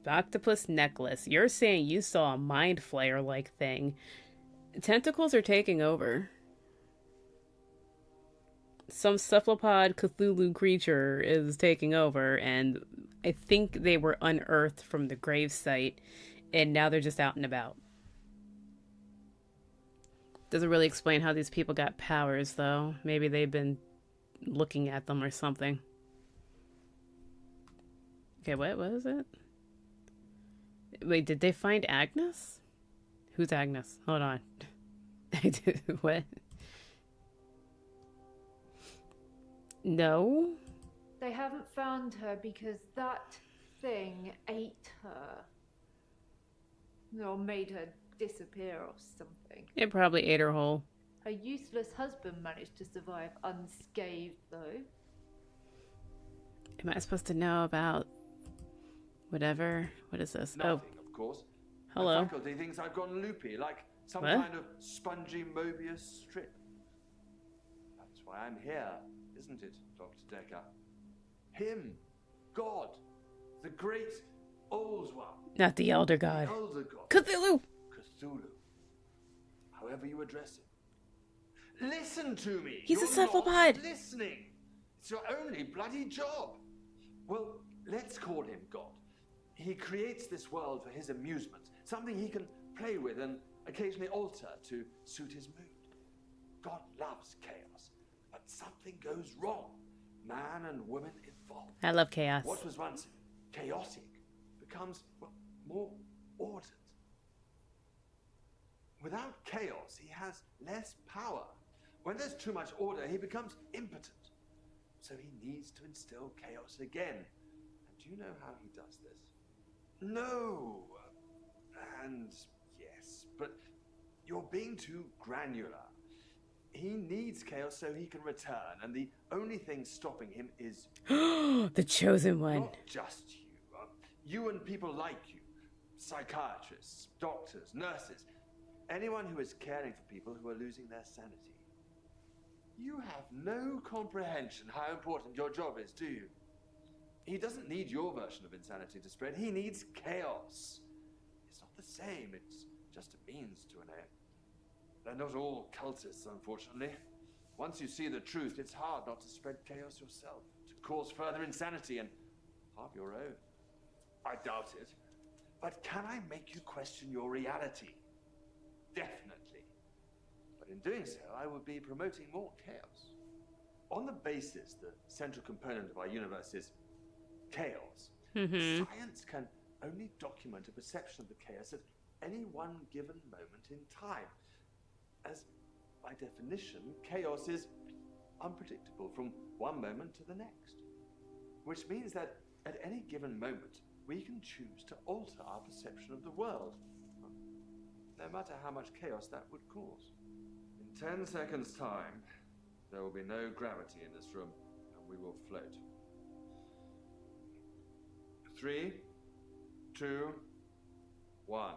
octopus necklace. You're saying you saw a mind flayer-like thing. Tentacles are taking over. Some cephalopod Cthulhu creature is taking over, and I think they were unearthed from the grave site, and now they're just out and about. Doesn't really explain how these people got powers, though. Maybe they've been looking at them or something. Okay, what is it? Wait, did they find Agnes? Who's Agnes? Hold on. What? No? They haven't found her because that thing ate her. Or made her disappear or something. It probably ate her whole. Her useless husband managed to survive unscathed, though. Am I supposed to know about whatever? What is this? Nothing, of course. Hello. The faculty thinks I've gone loopy, like some What? kind of spongy Mobius strip. That's why I'm here, isn't it, Dr. Dekker? Him, God, the great old one. Not the Elder God. The elder God. Cthulhu! Cthulhu. However you address him. Listen to me. He's a You're cephalopod. not listening. It's your only bloody job. Well, let's call him God. He creates this world for his amusement, something he can play with and occasionally alter to suit his mood. God loves chaos, but something goes wrong. Man and woman involved. I love chaos. What was once chaotic becomes, well, more ordered. Without chaos, he has less power. When there's too much order, he becomes impotent. So he needs to instill chaos again. And do you know how he does this? No. And yes, but you're being too granular. He needs chaos so he can return, and the only thing stopping him is The chosen one. not just you. You and people like you. Psychiatrists, doctors, nurses. Anyone who is caring for people who are losing their sanity. You have no comprehension how important your job is, do you? He doesn't need your version of insanity to spread. He needs chaos. It's not the same. It's just a means to an end. They're not all cultists, unfortunately. Once you see the truth, it's hard not to spread chaos yourself, to cause further insanity and half your own. I doubt it. But can I make you question your reality? Definitely. But in doing so, I would be promoting more chaos. On the basis the central component of our universe is chaos, science can only document a perception of the chaos at any one given moment in time. As, by definition, chaos is unpredictable from one moment to the next. Which means that at any given moment, we can choose to alter our perception of the world, no matter how much chaos that would cause. In 10 seconds' time, there will be no gravity in this room, and we will float. 3, 2, 1.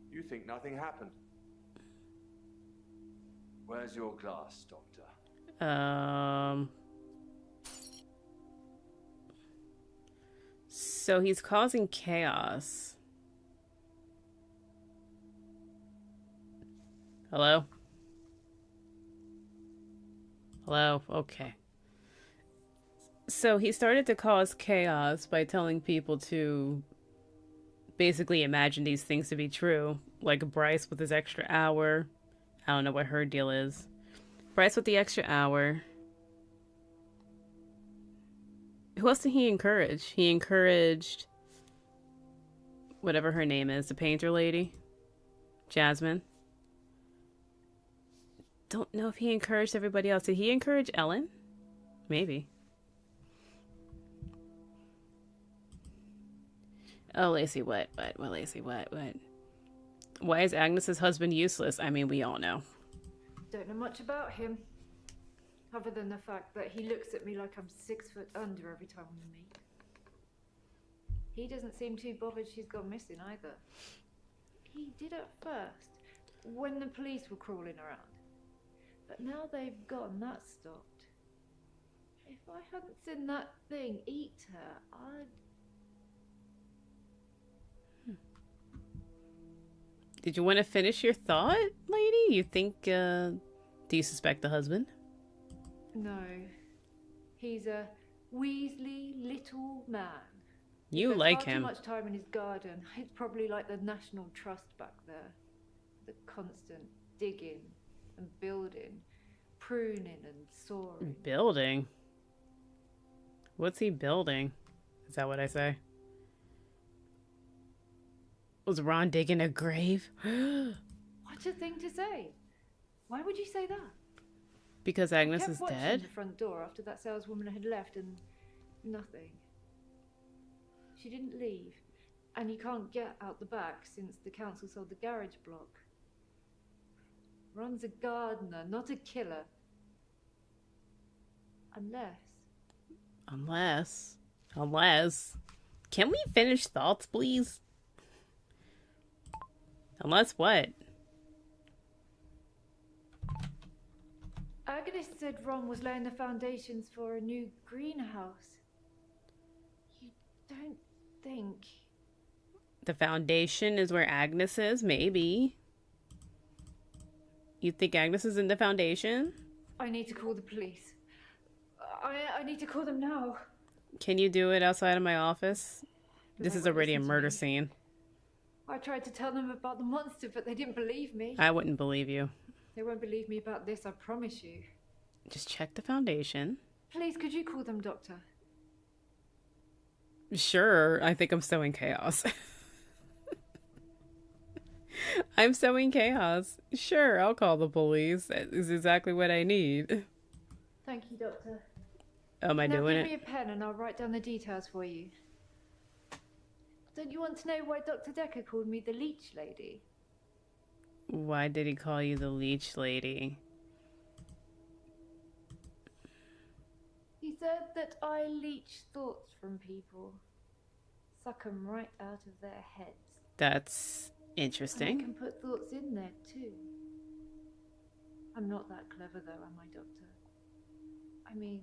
You think nothing happened. Where's your glass, Doctor? So he's causing chaos. Hello? Hello? Okay. So he started to cause chaos by telling people to basically imagine these things to be true. Like Bryce with his extra hour. I don't know what her deal is. Bryce with the extra hour. Who else did he encourage? He encouraged whatever her name is, the painter lady. Jasmine. Don't know if he encouraged everybody else. Did he encourage Ellen? Maybe. Oh, Lacey, what? Well, Lacey, what? Why is Agnes's husband useless? I mean, we all know. Don't know much about him. Other than the fact that he looks at me like I'm 6 foot under every time we meet. He doesn't seem too bothered she's gone missing either. He did at first, when the police were crawling around. But now they've gone, that stopped. If I hadn't seen that thing eat her, I'd... Did you want to finish your thought, lady? You think, do you suspect the husband? No. He's a Weasley little man. You Spends like far him. too much time in his garden. It's probably like the National Trust back there. The constant digging and building, pruning and sawing. Building? What's he building? Is that what I say? Was Ron digging a grave? What a thing to say. Why would you say that? Because Agnes Kept is watching dead? the front door after that saleswoman had left and nothing. She didn't leave. And you can't get out the back since the council sold the garage block. Ron's a gardener, not a killer. Unless. Can we finish thoughts, please? Unless what? Agnes said Ron was laying the foundations for a new greenhouse. You don't think... The foundation is where Agnes is? Maybe. You think Agnes is in the foundation? I need to call the police. I need to call them now. Can you do it outside of my office? This They is won't already a listen to murder me. scene. I tried to tell them about the monster, but they didn't believe me. I wouldn't believe you. They won't believe me about this, I promise you. Just check the foundation. Please, could you call them, Doctor? Sure, I think I'm sowing chaos. I'm sowing chaos. Sure, I'll call the police. That is exactly what I need. Thank you, Doctor. Am I Now doing give it? me a pen and I'll write down the details for you. Don't you want to know why Dr. Dekker called me the leech lady? Why did he call you the leech lady? He said that I leech thoughts from people. Suck them right out of their heads. That's And I interesting. can put thoughts in there too. I'm not that clever though, am I, Doctor? I mean,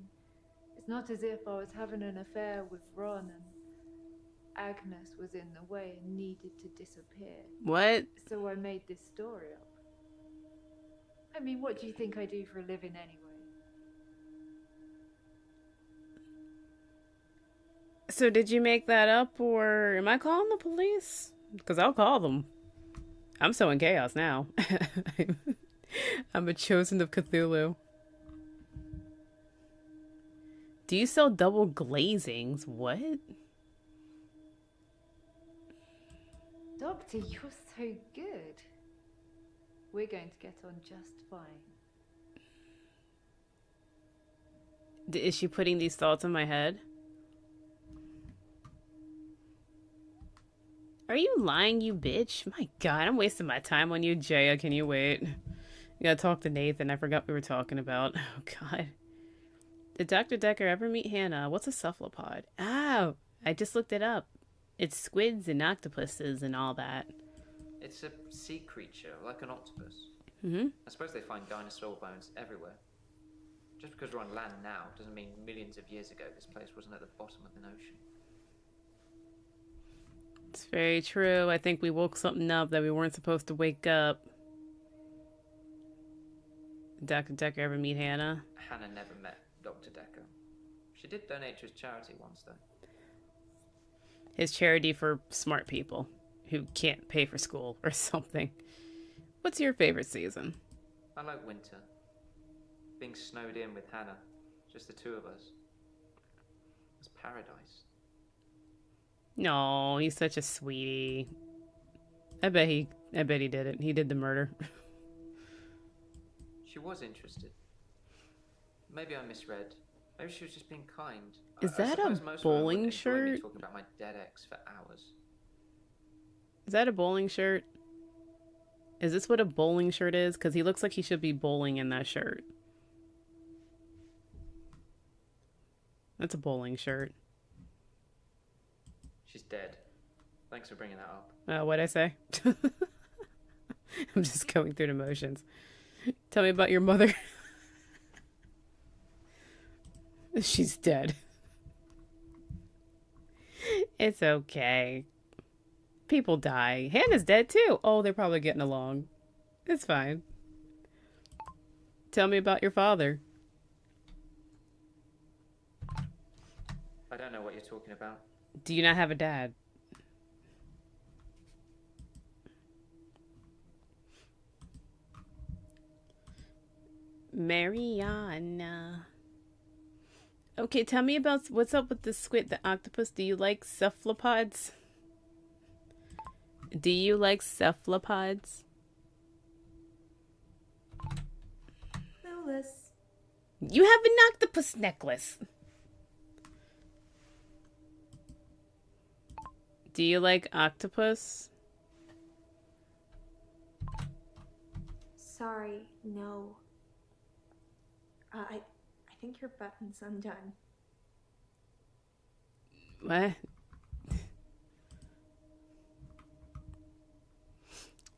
it's not as if I was having an affair with Ron and Agnes was in the way and needed to disappear. What? So I made this story up. I mean, what do you think I do for a living anyway? So did you make that up, or am I calling the police? Because I'll call them. I'm sowing chaos now. I'm a chosen of Cthulhu. Do you sell double glazings? What? Doctor, you're so good. We're going to get on just fine. Is she putting these thoughts in my head? Are you lying, you bitch? My god, I'm wasting my time on you, Jaya. Can you wait? You gotta talk to Nathan. I forgot we were talking about. Oh god. Did Dr. Dekker ever meet Hannah? What's a cephalopod? Oh, I just looked it up. It's squids and octopuses and all that. It's a sea creature, like an octopus. Mm-hmm. I suppose they find dinosaur bones everywhere. Just because we're on land now doesn't mean millions of years ago this place wasn't at the bottom of an ocean. It's very true. I think we woke something up that we weren't supposed to wake up. Did Dr. Dekker ever meet Hannah? Hannah never met Dr. Dekker. She did donate to his charity once, though. His charity for smart people who can't pay for school or something. What's your favorite season? I like winter. Being snowed in with Hannah. Just the two of us. It's paradise. No, he's such a sweetie. I bet he did it. He did the murder. She was interested. Maybe I misread. Maybe she was just being kind. Is I that a suppose most women bowling wouldn't enjoy me shirt? talking about my dead ex for hours. Is that a bowling shirt? Is this what a bowling shirt is? Because he looks like he should be bowling in that shirt. That's a bowling shirt. She's dead. Thanks for bringing that up. What'd I say? I'm just going through the motions. Tell me about your mother. She's dead. It's okay. People die. Hannah's dead too. Oh, they're probably getting along. It's fine. Tell me about your father. I don't know what you're talking about. Do you not have a dad? Mariana. Okay, tell me about what's up with the squid, the octopus. Do you like cephalopods? Do you like cephalopods? Clueless. You have an octopus necklace. Do you like octopus? Sorry, no. I think your button's undone. What?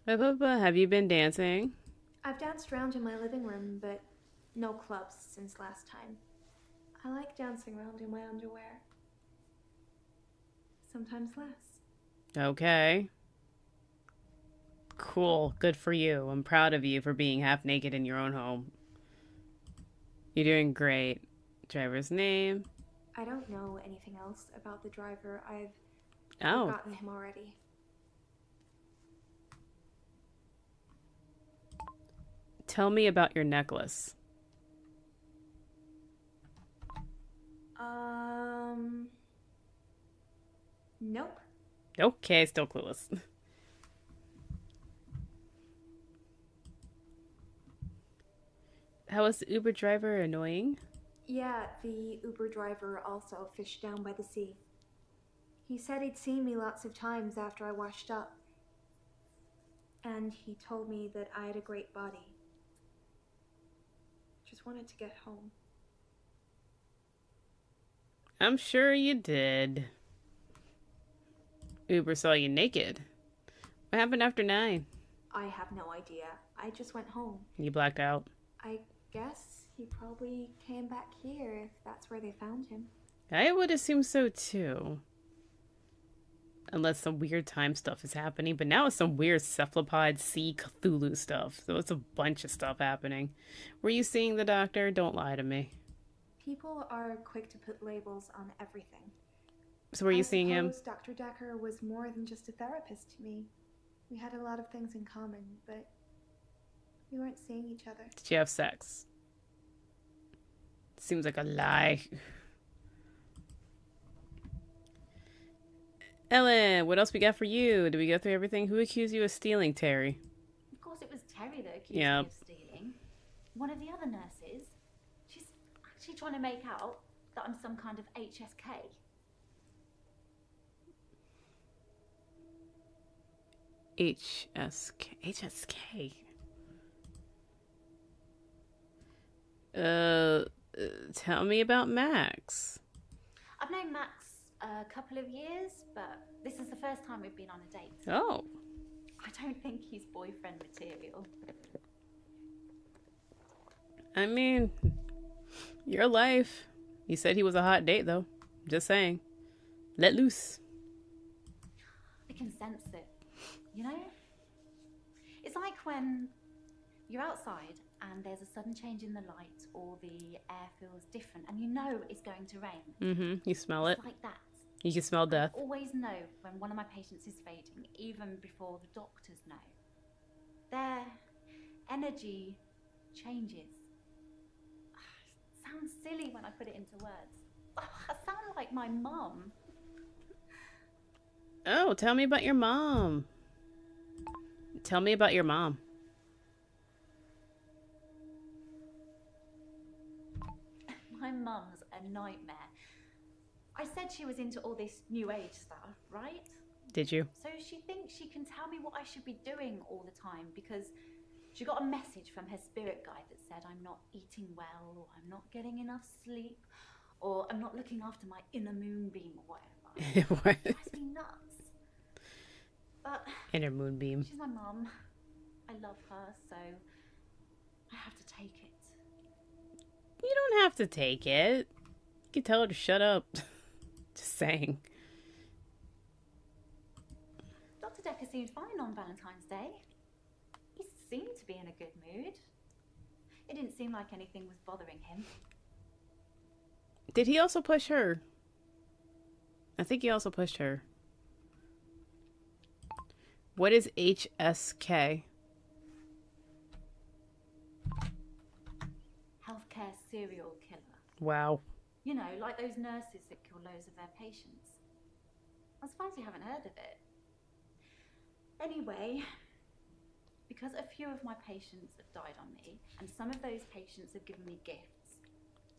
Have you been dancing? I've danced around in my living room, but no clubs since last time. I like dancing around in my underwear. Sometimes less. Okay. Cool. Good for you. I'm proud of you for being half naked in your own home. You're doing great. Driver's name? I don't know anything else about the driver. I've Oh. forgotten him already. Tell me about your necklace. Nope. Okay, still clueless. How was the Uber driver annoying? Yeah, the Uber driver also fished down by the sea. He said he'd seen me lots of times after I washed up. And he told me that I had a great body. Just wanted to get home. I'm sure you did. Uber saw you naked. What happened after 9? I have no idea. I just went home. You blacked out. I guess he probably came back here if that's where they found him. I would assume so too. Unless some weird time stuff is happening. But now it's some weird cephalopod sea Cthulhu stuff. So it's a bunch of stuff happening. Were you seeing the doctor? Don't lie to me. People are quick to put labels on everything. So were you seeing him? Dr. Dekker was more than just a therapist to me. We had a lot of things in common, but we weren't seeing each other. Did you have sex? Seems like a lie. Ellen, what else we got for you? Did we go through everything? Who accused you of stealing, Terry? Of course, it was Terry that accused Yep. me of stealing. One of the other nurses. She's actually trying to make out that I'm some kind of HSK. HSK. Tell me about Max. I've known Max a couple of years, but this is the first time we've been on a date. Oh. I don't think he's boyfriend material. I mean, your life. You said he was a hot date, though. Just saying. Let loose. I can sense it. You know? It's like when you're outside and there's a sudden change in the light or the air feels different and you know it's going to rain. Mm-hmm. You smell it. It's like that. You can smell death. I always know when one of my patients is fading, even before the doctors know. Their energy changes. It sounds silly when I put it into words. I sound like my mum. Oh, tell me about your mom. Tell me about your mom. My mum's a nightmare. I said she was into all this new age stuff, right? Did you? So she thinks she can tell me what I should be doing all the time because she got a message from her spirit guide that said I'm not eating well, or I'm not getting enough sleep, or I'm not looking after my inner moonbeam or whatever. What? It drives me nuts. But Inner moonbeam. she's my mum. I love her, so I have to take it. You don't have to take it. You can tell her to shut up. Just saying. Dr. Dekker seemed fine on Valentine's Day. He seemed to be in a good mood. It didn't seem like anything was bothering him. Did he also push her? I think he also pushed her. What is HSK? Healthcare serial killer. Wow. You know, like those nurses that kill loads of their patients. I'm surprised you haven't heard of it. Anyway, because a few of my patients have died on me, and some of those patients have given me gifts,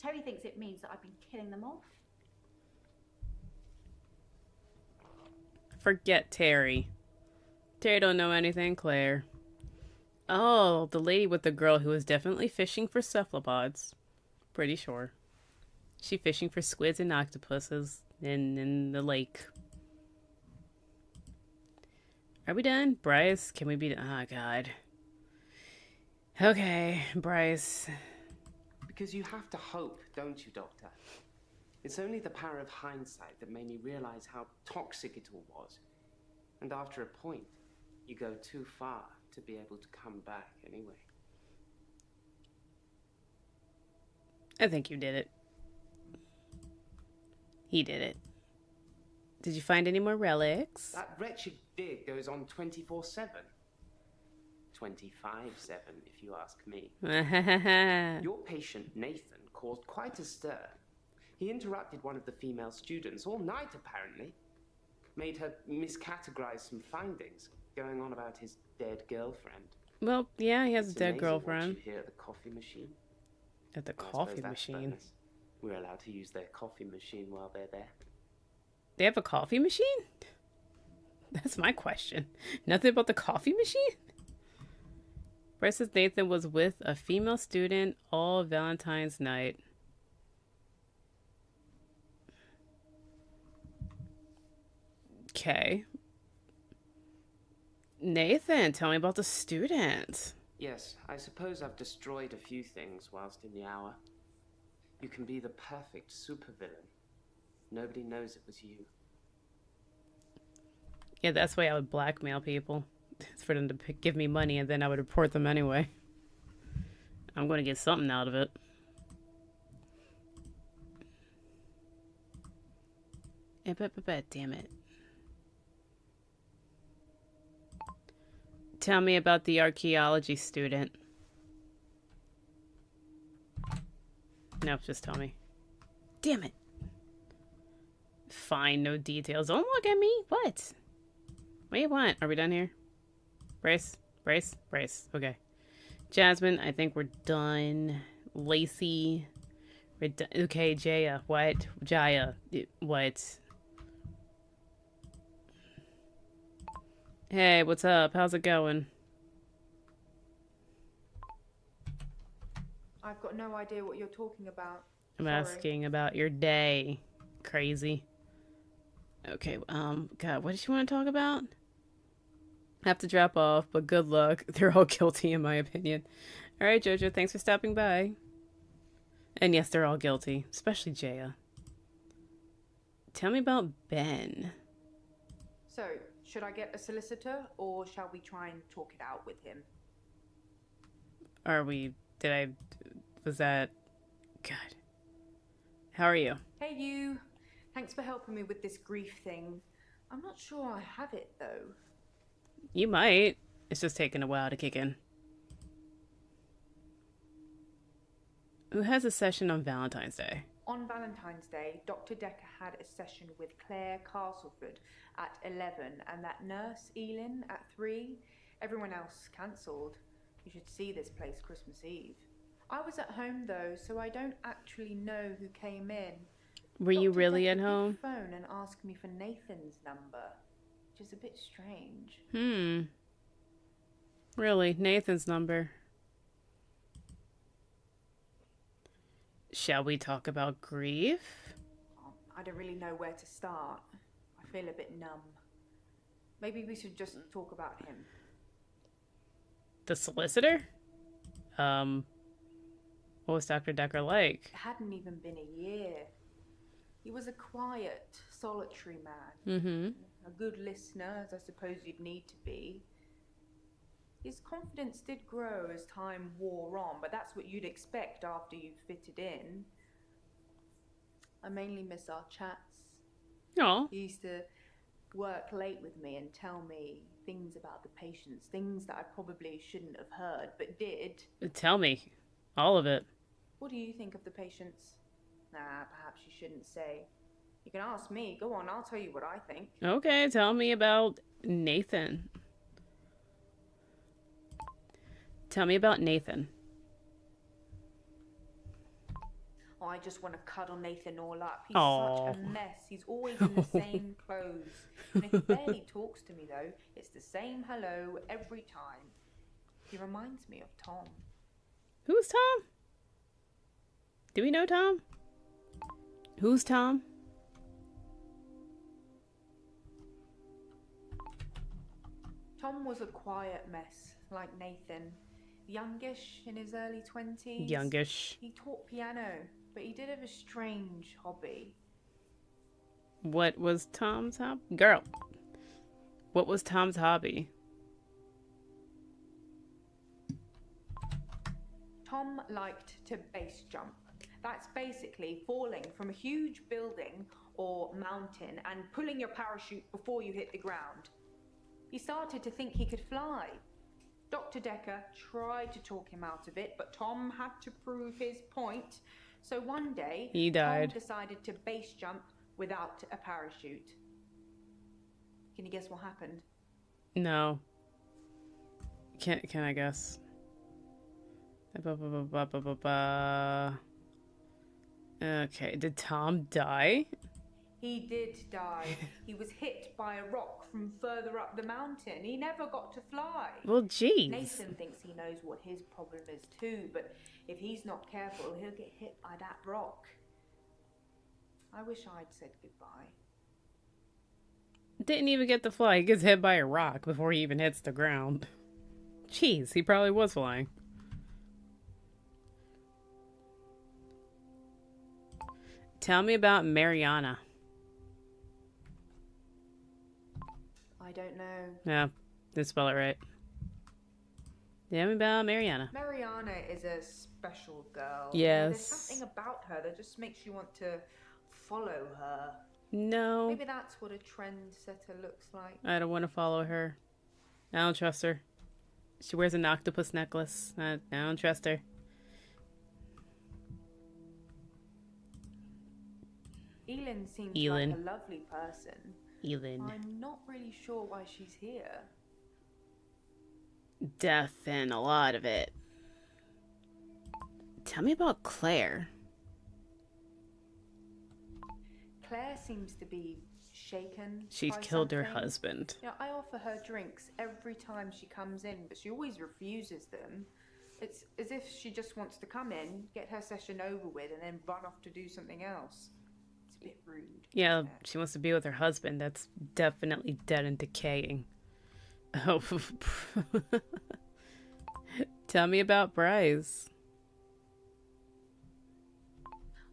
Terry thinks it means that I've been killing them off. Forget Terry. Terry don't know anything, Claire. Oh, the lady with the girl who was definitely fishing for cephalopods. Pretty sure. She fishing for squids and octopuses in the lake. Are we done? Bryce, can we be done? Oh, God. Okay, Bryce. Because you have to hope, don't you, Doctor? It's only the power of hindsight that made me realize how toxic it all was. And after a point, you go too far to be able to come back anyway. I think you did it. He did it. Did you find any more relics? That wretched dig goes on 24/7. 25/7, if you ask me. Your patient, Nathan, caused quite a stir. He interrupted one of the female students all night, apparently. Made her miscategorize some findings, going on about his dead girlfriend. Well, yeah, he has It's a dead amazing girlfriend. what you hear at the coffee machine. At the I suppose coffee that's machine. bonus. We're allowed to use their coffee machine while they're there. They have a coffee machine? That's my question. Nothing about the coffee machine? Bryce says Nathan was with a female student all Valentine's night. Okay. Nathan, tell me about the student. Yes, I suppose I've destroyed a few things whilst in the hour. You can be the perfect supervillain. Nobody knows it was you. Yeah, that's why I would blackmail people. It's for them to give me money and then I would report them anyway. I'm going to get something out of it. Damn it. Tell me about the archaeology student. Nope, just tell me. Damn it. Fine, no details. Don't look at me. What? What do you want? Are we done here? Brace. Okay. Jasmine, I think we're done. Lacey. We're done. Okay, Jaya. What? Jaya. What? Hey, what's up? How's it going? I've got no idea what you're talking about. I'm Sorry. asking about your day. Crazy. Okay, God, what did you want to talk about? Have to drop off, but good luck. They're all guilty, in my opinion. All right, Jojo, thanks for stopping by. And yes, they're all guilty, especially Jaya. Tell me about Ben. So, should I get a solicitor, or shall we try and talk it out with him? Are we Was that... God. How are you? Hey, you. Thanks for helping me with this grief thing. I'm not sure I have it, though. You might. It's just taking a while to kick in. Who has a session on Valentine's Day? On Valentine's Day, Dr. Dekker had a session with Claire Castleford at 11 and that nurse, Elin, at 3. Everyone else cancelled. You should see this place Christmas Eve. I was at home, though, so I don't actually know who came in. Were you Dr. really Dekker at home? did phone and asked me for Nathan's number, which is a bit strange. Really? Nathan's number. Shall we talk about grief? Oh, I don't really know where to start. I feel a bit numb. Maybe we should just talk about him. The solicitor? What was Dr. Dekker like? It hadn't even been a year. He was a quiet, solitary man. A good listener, as I suppose you'd need to be. His confidence did grow as time wore on, but that's what you'd expect after you've fitted in. I mainly miss our chats. Oh. He used to work late with me and tell me things about the patients, things that I probably shouldn't have heard, but did. Tell me. All of it. What do you think of the patients? Nah, perhaps you shouldn't say. You can ask me. Go on, I'll tell you what I think. Okay, tell me about Nathan. Tell me about Nathan. Oh, I just want to cuddle Nathan all up. He's Aww. such a mess. He's always in the same clothes. And if he barely talks to me, though, it's the same hello every time. He reminds me of Tom. Who's Tom? Do we know Tom? Who's Tom? Tom was a quiet mess, like Nathan. Youngish, in his early 20s. Youngish. He taught piano, but he did have a strange hobby. What was Tom's hobby? Girl. What was Tom's hobby? Tom liked to base jump. That's basically falling from a huge building or mountain and pulling your parachute before you hit the ground. He started to think he could fly. Dr. Dekker tried to talk him out of it, but Tom had to prove his point. So one day, he died. Tom decided to base jump without a parachute. Can you guess what happened? No. Can I guess? Okay, did Tom die? He did die. He was hit by a rock from further up the mountain. He never got to fly. Well, jeez. Nathan thinks he knows what his problem is too, but if he's not careful, he'll get hit by that rock. I wish I'd said goodbye. Didn't even get to fly. He gets hit by a rock before he even hits the ground. Jeez, he probably was flying. Tell me about Mariana. I don't know. Yeah, didn't spell it right. Tell me about Mariana. Mariana is a special girl. Yes. There's something about her that just makes you want to follow her. No. Maybe that's what a trendsetter looks like. I don't want to follow her. I don't trust her. She wears an octopus necklace. I don't trust her. Elin seems Elin. like a lovely person. Elin. I'm not really sure why she's here. Death and a lot of it. Tell me about Claire. Claire seems to be shaken. She's by killed her something. husband. You know, I offer her drinks every time she comes in, but she always refuses them. It's as if she just wants to come in, get her session over with, and then run off to do something else. It's a bit rude. Yeah, she wants to be with her husband. That's definitely dead and decaying. Oh. Tell me about Bryce.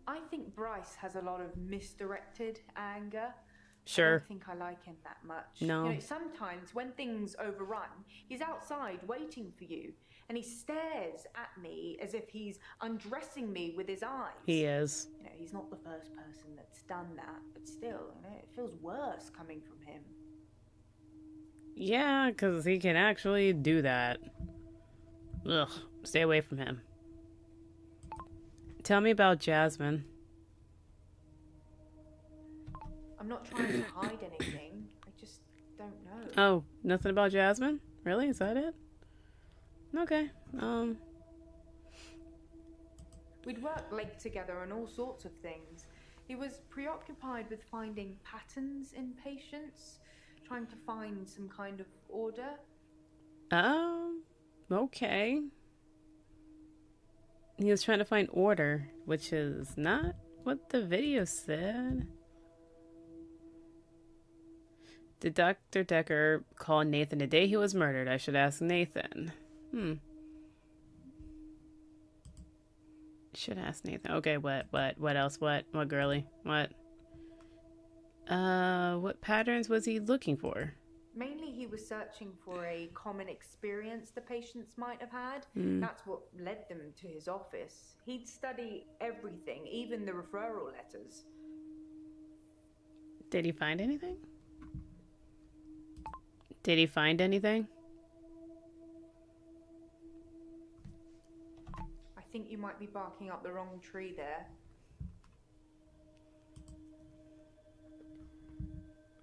I think Bryce has a lot of misdirected anger. Sure. I don't think I like him that much. No. You know, sometimes when things overrun, he's outside waiting for you, and he stares at me as if he's undressing me with his eyes. He is. You know, he's not the first person that's done that, but still, you know, it feels worse coming from him. Yeah, because he can actually do that. Ugh, stay away from him. Tell me about Jasmine. I'm not trying to hide anything. I just don't know. Oh, nothing about Jasmine? Really? Is that it? Okay. We'd work late together on all sorts of things. He was preoccupied with finding patterns in patients, trying to find some kind of order. Okay. He was trying to find order, which is not what the video said. Did Dr. Dekker call Nathan the day he was murdered? I should ask Nathan. Should ask Nathan. Okay, what else? What girly? What patterns was he looking for? Mainly he was searching for a common experience the patients might have had. That's what led them to his office. He'd study everything, even the referral letters. Did he find anything? Did he find anything? I think you might be barking up the wrong tree there.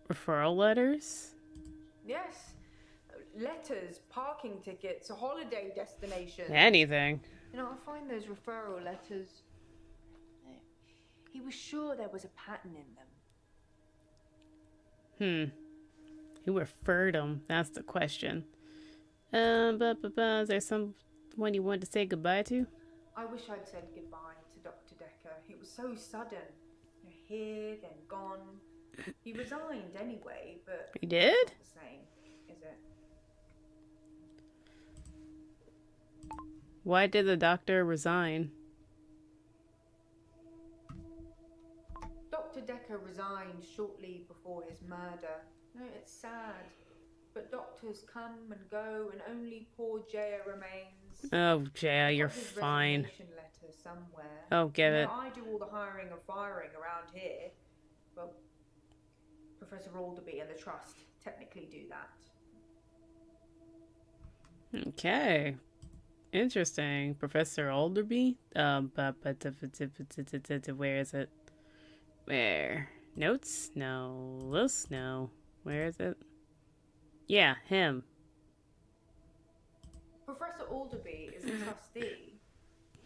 Referral letters? Yes. Letters, parking tickets, a holiday destination. Anything. You know, I find those referral letters. He was sure there was a pattern in them. Who referred him? That's the question. Is there someone you wanted to say goodbye to? I wish I'd said goodbye to Dr. Dekker. It was so sudden. You know, here, then gone. He resigned anyway, but... He did? It's not the same, is it? Why did the doctor resign? Dr. Dekker resigned shortly before his murder. No, it's sad. But doctors come and go, and only poor Jaya remains. Oh, Jaya, you're Got his fine. resignation letter somewhere. Oh, give it. I do all the hiring and firing around here. Well, Professor Alderby and the Trust technically do that. Okay. Interesting. Professor Alderby? Where is it? Where? Notes? No. List? No. Where is it? Yeah, him. Professor Alderby is a trustee.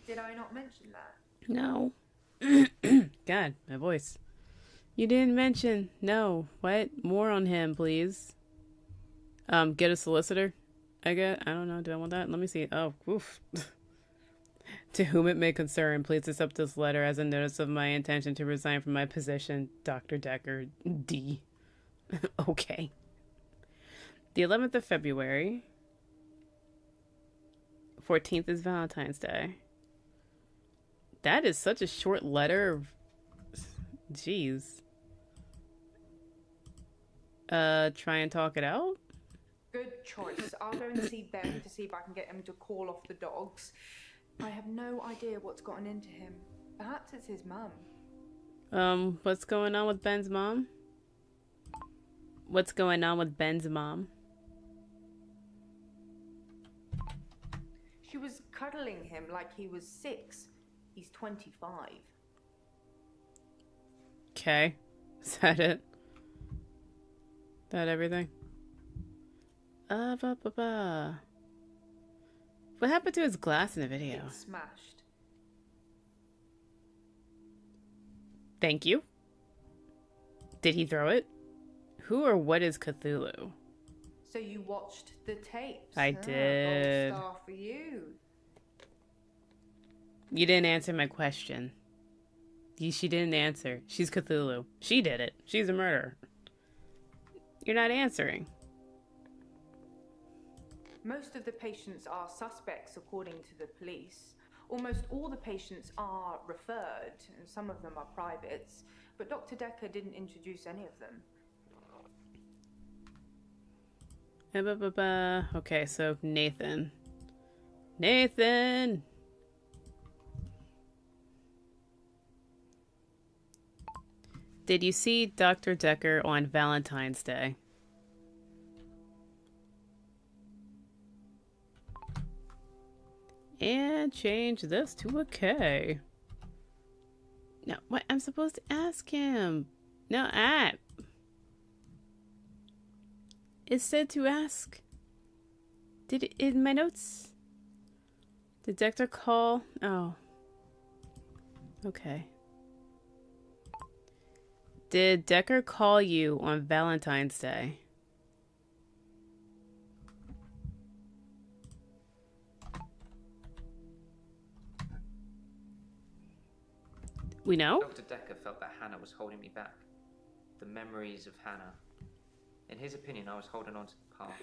Did I not mention that? No. God, my voice. You didn't mention. No. What? More on him, please. Get a solicitor. I don't know. Do I want that? Let me see. Oh, oof. To whom it may concern, please accept this letter as a notice of my intention to resign from my position, Dr. Dekker, D. Okay. The 11th of February. 14th is Valentine's Day. That is such a short letter. Jeez. Try and talk it out? Good choice. I'll go and see Ben to see if I can get him to call off the dogs. I have no idea what's gotten into him. Perhaps it's his mum. What's going on with Ben's mom? What's going on with Ben's mom? She was cuddling him like he was 6. He's 25. Okay. Is that it? That everything? What happened to his glass in the video? It's smashed. Thank you. Did he throw it? Who or what is Cthulhu? So you watched the tapes? I did. Gold star for you. You didn't answer my question. She didn't answer. She's Cthulhu. She did it. She's a murderer. You're not answering. Most of the patients are suspects, according to the police. Almost all the patients are referred, and some of them are privates, but Dr. Dekker didn't introduce any of them. Okay, so Nathan. Nathan! Did you see Dr. Dekker on Valentine's Day? And change this to a K. No, what? I'm supposed to ask him. No, it said to ask. Did it in my notes? Did Dekker call? Oh. Okay. Did Dekker call you on Valentine's Day? We know? Dr. Dekker felt that Hannah was holding me back. The memories of Hannah. In his opinion, I was holding on to the past.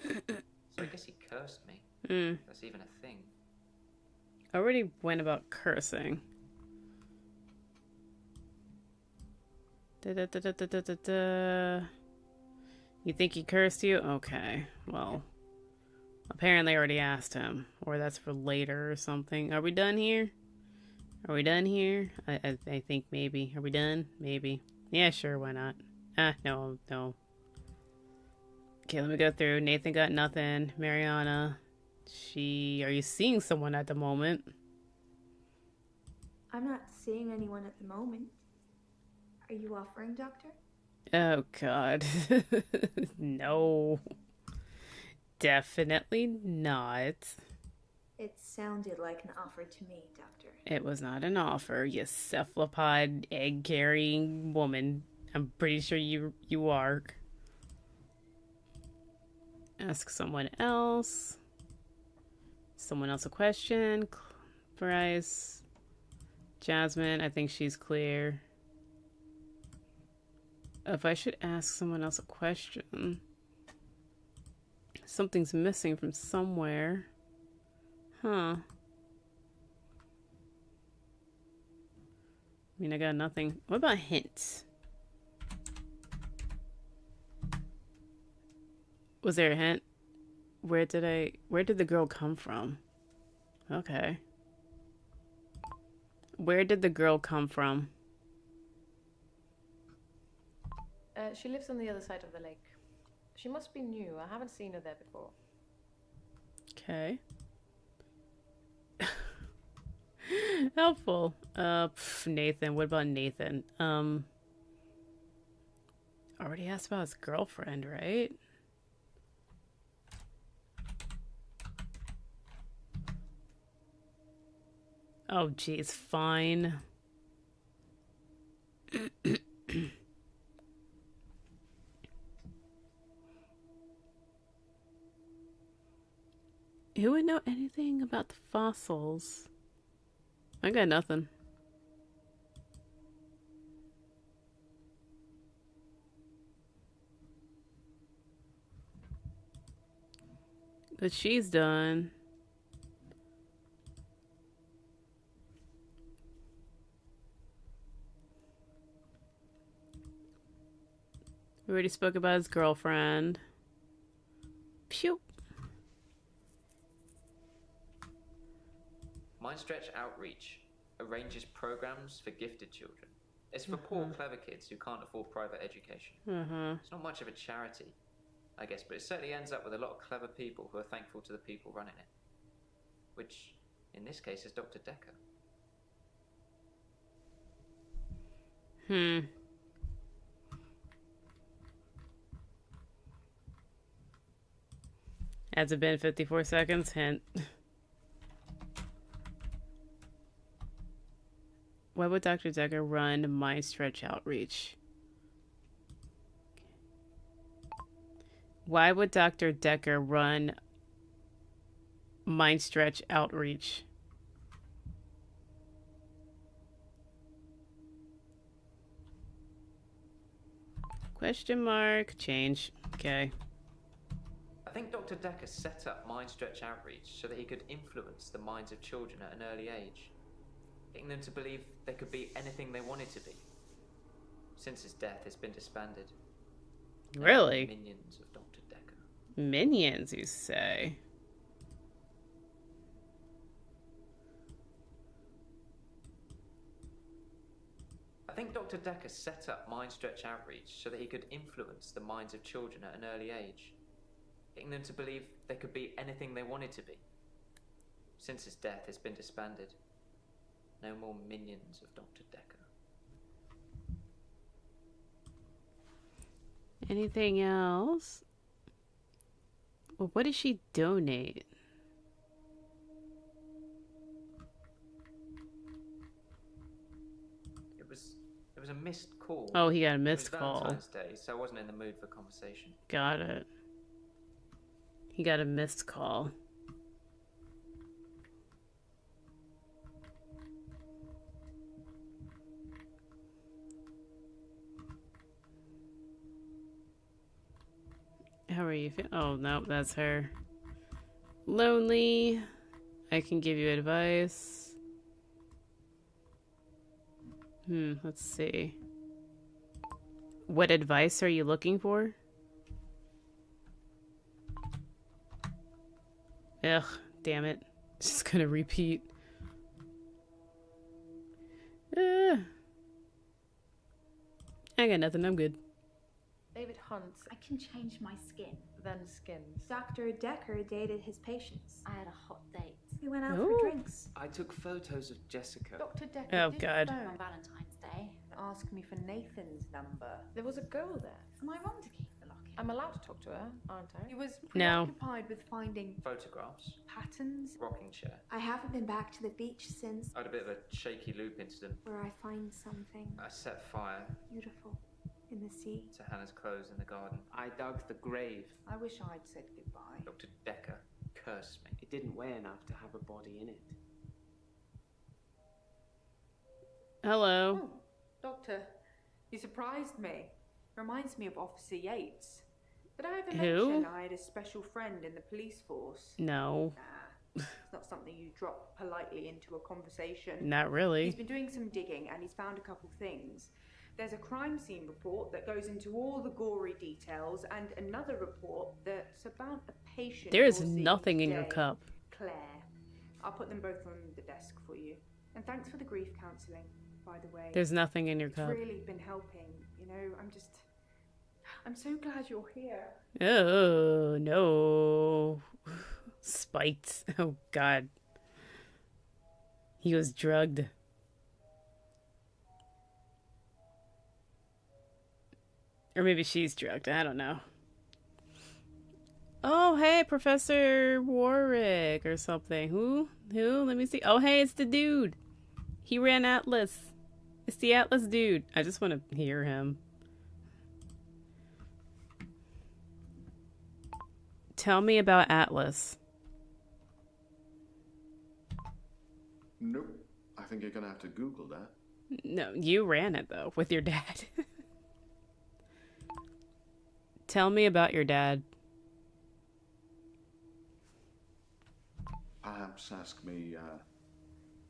So I guess he cursed me. That's even a thing. I already went about cursing. You think he cursed you? Okay, well, apparently I already asked him, or that's for later or something. Are we done here? Are we done here? I think maybe. Are we done? Maybe. Yeah, sure, why not? No. Okay, let me go through. Nathan got nothing. Mariana, are you seeing someone at the moment? I'm not seeing anyone at the moment. Are you offering, Doctor? Oh, God. No. Definitely not. It sounded like an offer to me, Doctor. It was not an offer, you cephalopod, egg-carrying woman. I'm pretty sure you are. Ask someone else. Someone else a question. Bryce. Jasmine, I think she's clear. If I should ask someone else a question. Something's missing from somewhere. Huh. I mean, I got nothing. What about hints? Was there a hint? Where did the girl come from? Okay. Where did the girl come from? She lives on the other side of the lake. She must be new. I haven't seen her there before. Okay. Helpful. Nathan. What about Nathan? Already asked about his girlfriend, right? Oh, geez, fine. Who would know anything about the fossils? I got nothing. But she's done. We already spoke about his girlfriend. Pew. Mindstretch Outreach arranges programs for gifted children. It's for poor, clever kids who can't afford private education. It's not much of a charity, I guess, but it certainly ends up with a lot of clever people who are thankful to the people running it. Which, in this case, is Dr. Dekker. Has it been 54 seconds? Hint. Why would Dr. Dekker run Mindstretch Outreach? Why would Dr. Dekker run Mindstretch Outreach? Question mark. Change. Okay. I think Dr. Dekker set up Mindstretch Outreach so that he could influence the minds of children at an early age, getting them to believe they could be anything they wanted to be. Since his death, it's been disbanded. Really? Minions of Dr. Dekker. Minions, you say? I think Dr. Dekker set up Mind Stretch Outreach so that he could influence the minds of children at an early age, getting them to believe they could be anything they wanted to be. Since his death, it's been disbanded. No more minions of Dr. Dekker. Anything else? Well, what did she donate? It was a missed call. Oh, he got a missed It was call. Valentine's Day, so I wasn't in the mood for conversation. Got it. He got a missed call. How are you feeling? Oh, no, that's her. Lonely. I can give you advice. Let's see. What advice are you looking for? Ugh, damn it. It's just gonna repeat. I got nothing, I'm good. David Hunt, I can change my skin. then skins. Dr. Dekker dated his patients. I had a hot date We went out Ooh. for drinks. I took photos of Jessica. Dr. Dekker Oh, did God. phone on Valentine's Day. and ask me for Nathan's number. There was a girl there. Am I wrong to keep the locket? I'm allowed to talk to her, aren't I? He was No. preoccupied with finding Photographs, patterns. rocking chair. I haven't been back to the beach since, I had a bit of a shaky loop incident. where I find something I set fire beautiful in the sea. to Hannah's clothes in the garden. I dug the grave. I wish I'd said goodbye. Dr. Dekker cursed me. It didn't weigh enough to have a body in it. Hello. Oh, Doctor, you surprised me. Reminds me of Officer Yates. Did I ever Who? mention I had a special friend in the police force? No, Nah, it's not something you drop politely into a conversation. not really. He's been doing some digging and he's found a couple things. There's a crime scene report that goes into all the gory details and another report that's about a patient. There is you're seeing nothing in your today, cup. Claire. I'll put them both on the desk for you. And thanks for the grief counselling, by the way. There's nothing in your It's cup. really been helping. You know, I'm so glad you're here. Oh, no. Spiked. Oh, God. He was drugged. Or maybe she's drugged. I don't know. Oh, hey, Professor Warwick or something. Who? Let me see. Oh, hey, it's the dude. He ran Atlas. It's the Atlas dude. I just want to hear him. Tell me about Atlas. Nope. I think you're gonna have to Google that. No, you ran it, though, with your dad. Tell me about your dad. Perhaps ask me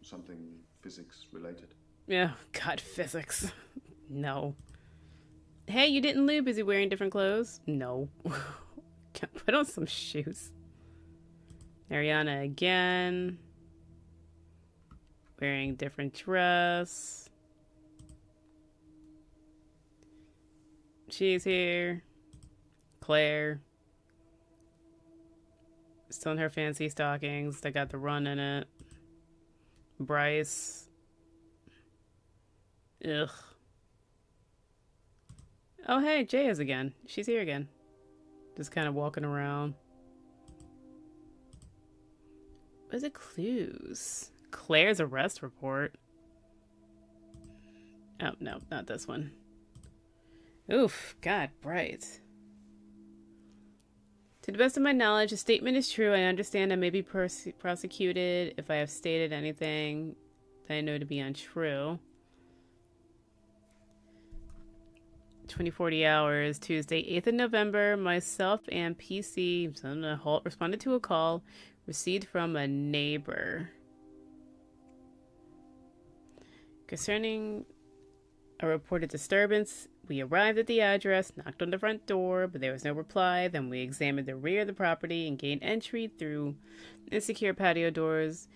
something physics related. Yeah, God, physics. No. Hey, you didn't lube. Is he wearing different clothes? No. Put on some shoes. Ariana again. Wearing different dress. She's here. Claire. Still in her fancy stockings. They got the run in it. Bryce. Ugh. Oh, hey, Jay is again. She's here again. Just kind of walking around. What is it? Clues. Claire's arrest report. Oh, no, not this one. Oof, God, bright. To the best of my knowledge, the statement is true. I understand I may be prosecuted if I have stated anything that I know to be untrue. 2040 hours, Tuesday, 8th of November, myself and PC responded to a call received from a neighbor concerning a reported disturbance We arrived at the address, knocked on the front door, but there was no reply. Then we examined the rear of the property and gained entry through insecure patio doors.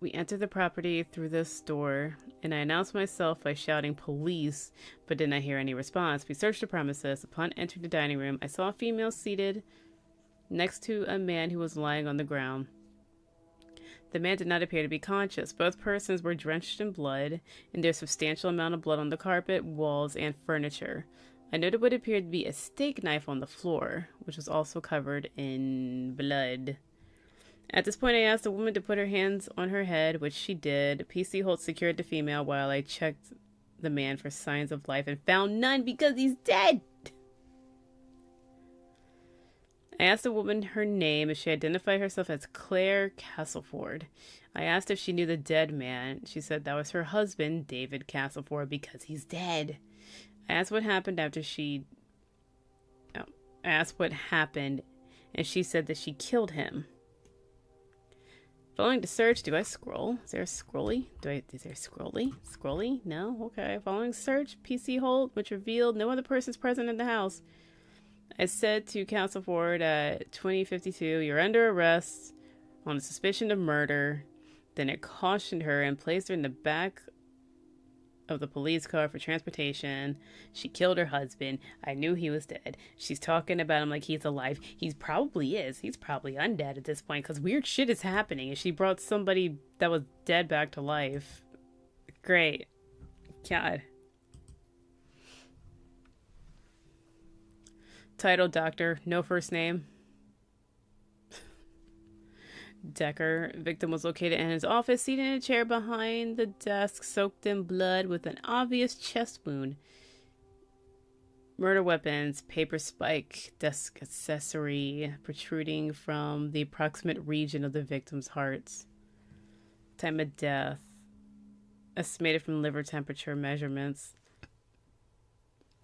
We entered the property through this door, and I announced myself by shouting police, but did not hear any response. We searched the premises. Upon entering the dining room, I saw a female seated next to a man who was lying on the ground. The man did not appear to be conscious. Both persons were drenched in blood, and there was a substantial amount of blood on the carpet, walls, and furniture. I noted what appeared to be a steak knife on the floor, which was also covered in blood. At this point, I asked the woman to put her hands on her head, which she did. PC Holt secured the female while I checked the man for signs of life and found none because he's dead. I asked the woman her name if she identified herself as Claire Castleford. I asked if she knew the dead man. She said that was her husband, David Castleford, because he's dead. I asked what happened and she said that she killed him. Following the search, do I scroll? Is there a scrolly? Is there scrolly? No? Okay. Following search, PC Holt, which revealed no other persons present in the house. I said to Castleford at 2052, "You're under arrest on a suspicion of murder." Then it cautioned her and placed her in the back of the police car for transportation. She killed her husband. I knew he was dead. She's talking about him like he's alive. He probably is. He's probably undead at this point because weird shit is happening. And she brought somebody that was dead back to life. Great. God. Title, Doctor. No first name. Dekker. Victim was located in his office, seated in a chair behind the desk, soaked in blood with an obvious chest wound. Murder weapons, paper spike, desk accessory protruding from the approximate region of the victim's hearts. Time of death, estimated from liver temperature measurements,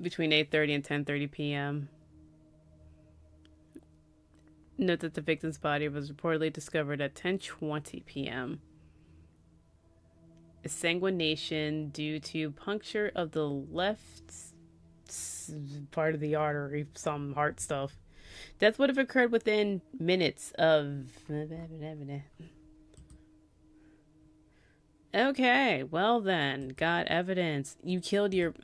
between 8:30 and 10:30 p.m. Note that the victim's body was reportedly discovered at 10:20 p.m. Exsanguination due to puncture of the left part of the artery, some heart stuff. Death would have occurred within minutes of... Okay, well then, got evidence. You killed your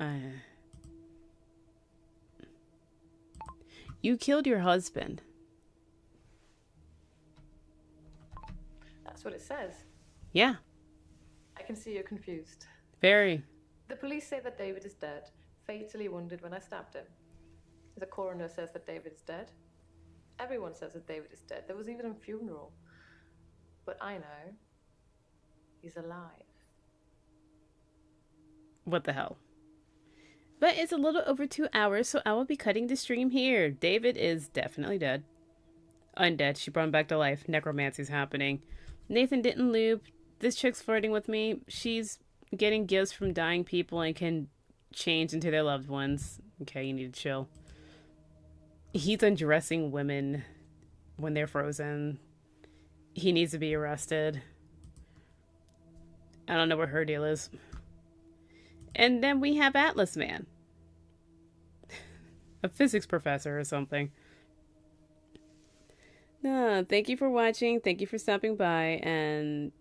husband. That's what it says. Yeah. I can see you're confused. Very. The police say that David is dead, fatally wounded when I stabbed him. The coroner says that David is dead. Everyone says that David is dead. There was even a funeral. But I know he's alive. What the hell? But it's a little over 2 hours, so I will be cutting the stream here. David is definitely dead. Undead. She brought him back to life. Necromancy's happening. Nathan didn't loop. This chick's flirting with me. She's getting gifts from dying people and can change into their loved ones. Okay, you need to chill. He's undressing women when they're frozen. He needs to be arrested. I don't know what her deal is. And then we have Atlas Man. A physics professor or something. Thank you for watching. Thank you for stopping by. And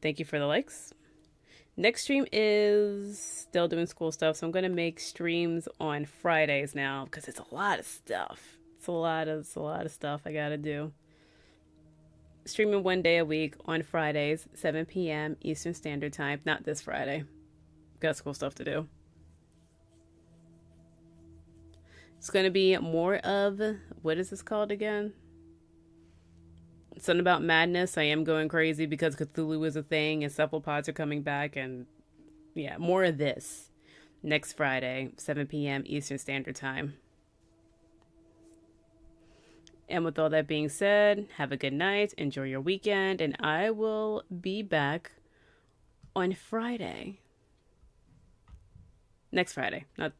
thank you for the likes. Next stream is still doing school stuff. So I'm going to make streams on Fridays now. Because it's a lot of stuff. It's a lot of stuff I got to do. Streaming 1 day a week on Fridays, 7 p.m. Eastern Standard Time. Not this Friday. Got school stuff to do. It's going to be more of... What is this called again? Something about madness. I am going crazy because Cthulhu is a thing and cephalopods are coming back. And yeah, more of this. Next Friday, 7 p.m. Eastern Standard Time. And with all that being said, have a good night. Enjoy your weekend. And I will be back on Friday. Next Friday. Not